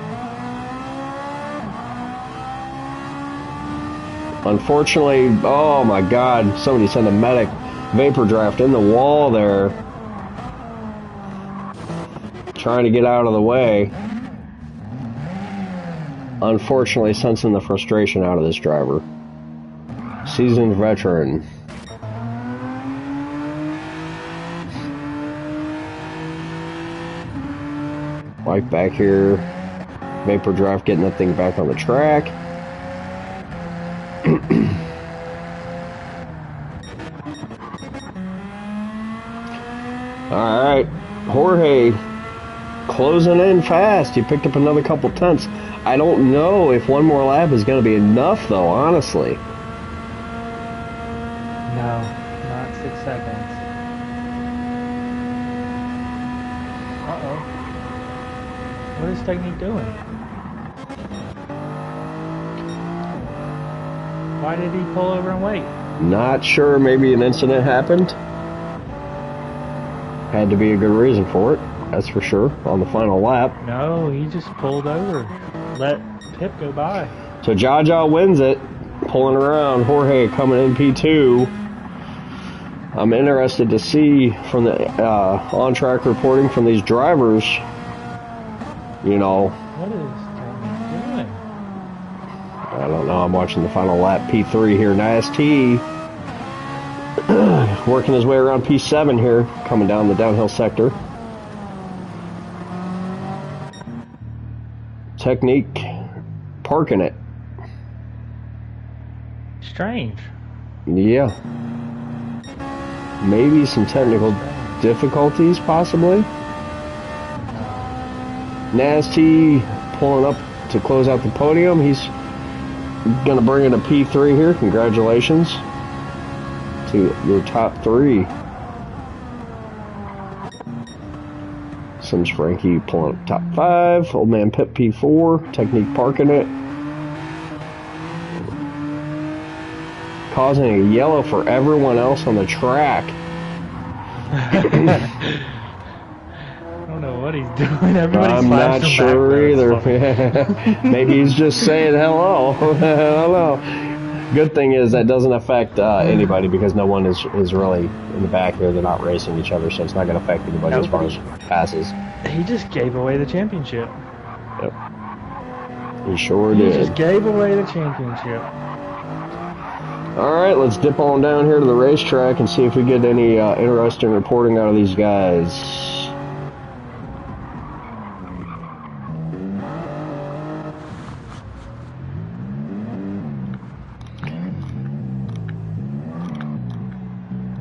Unfortunately, oh my God, somebody sent a medic. Vapor Draft in the wall there. Trying to get out of the way. Unfortunately, sensing the frustration out of this driver. Seasoned veteran. Mike back here. Vapor Draft getting that thing back on the track. Alright. Jorge closing in fast. He picked up another couple tenths. I don't know if one more lap is going to be enough, though, honestly. No, not 6 seconds. Uh-oh. What is Technique doing? Why did he pull over and wait? Not sure. Maybe an incident happened. Had to be a good reason for it. That's for sure. On the final lap. No, he just pulled over. Let Pip go by. So Jaja wins it. Pulling around. Jorge coming in P2. I'm interested to see from the on-track reporting from these drivers, you know. What is Technique doing? I don't know. I'm watching the final lap. P3 here. Nasty. Working his way around P7 here. Coming down the downhill sector. Technique. Parking it. Strange. Yeah. Maybe some technical difficulties, possibly. Nasty pulling up to close out the podium. He's going to bring in a P3 here. Congratulations to your top three. Sims Frankie pulling up top 5. Old Man Pip P4. Technique parking it. Causing a yellow for everyone else on the track. I don't know what he's doing. Everybody's I'm not sure either. Maybe he's just saying hello. I don't know. Good thing is that doesn't affect anybody because no one is really in the back here. They're not racing each other, so it's not going to affect anybody as far as passes. He just gave away the championship. Yep. He sure He did. just gave away the championship. Alright, let's dip on down here to the racetrack and see if we get any interesting reporting out of these guys.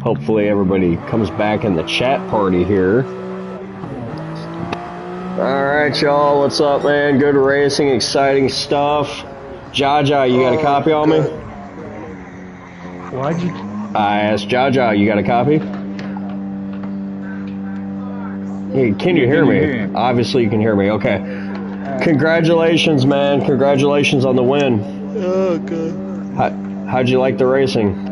Hopefully everybody comes back in the chat party here. Alright, y'all. What's up, man? Good racing, exciting stuff. Jaja, you got a copy on me? Why'd you... I asked Jaja, you got a copy? Hey, can you hear me? Obviously you can hear me. Okay. Congratulations, man. Congratulations on the win. Oh, good. How'd you like the racing?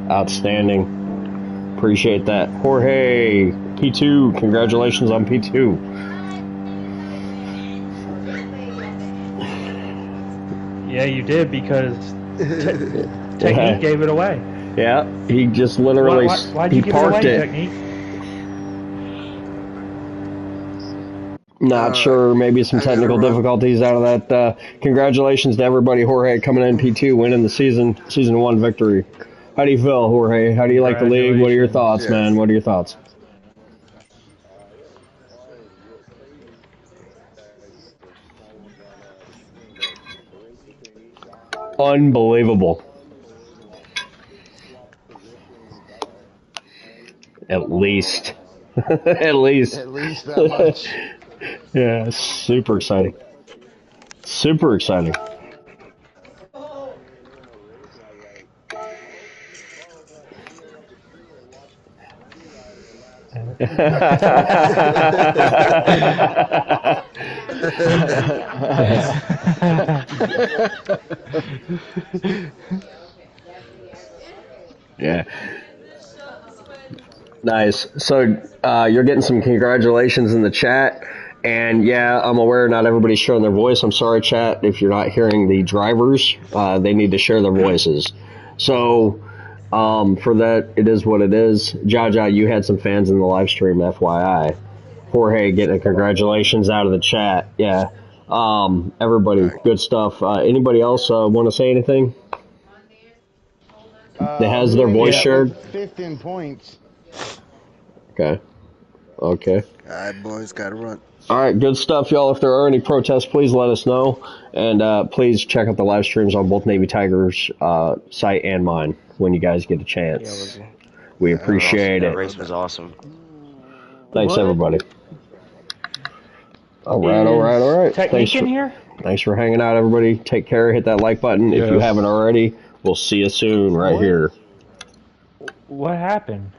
Outstanding. Appreciate that. Jorge, P2. Congratulations on P2. Yeah, you did, because Technique gave it away. Yeah, he just literally why'd he you give parked it away, it. Technique? Not sure, maybe some technical difficulties out of that. Congratulations to everybody. Jorge coming in P2, winning the season 1 victory. How do you feel, Jorge? How do you like the league? What are your thoughts, man? What are your thoughts? Unbelievable. At least. At least. At least that much. Yeah, super exciting. Super exciting. Yeah. Nice. So you're getting some congratulations in the chat. And yeah, I'm aware not everybody's showing their voice. I'm sorry, chat, if you're not hearing the drivers. They need to share their voices. So for that, it is what it is. Jaja, you had some fans in the live stream, FYI. Jorge getting a congratulations out of the chat. Yeah. Everybody, good stuff. Anybody else want to say anything? That has their voice shared? 5th in points. Okay. Okay. All right, boys, got to run. All right, good stuff, y'all. If there are any protests, please let us know. And please check out the live streams on both Navy Tigers' site and mine when you guys get a chance. We appreciate it. That race was awesome. Thanks, everybody. All right. Technique in here? Thanks for hanging out, everybody. Take care. Hit that like button if you haven't already. We'll see you soon right here. What happened?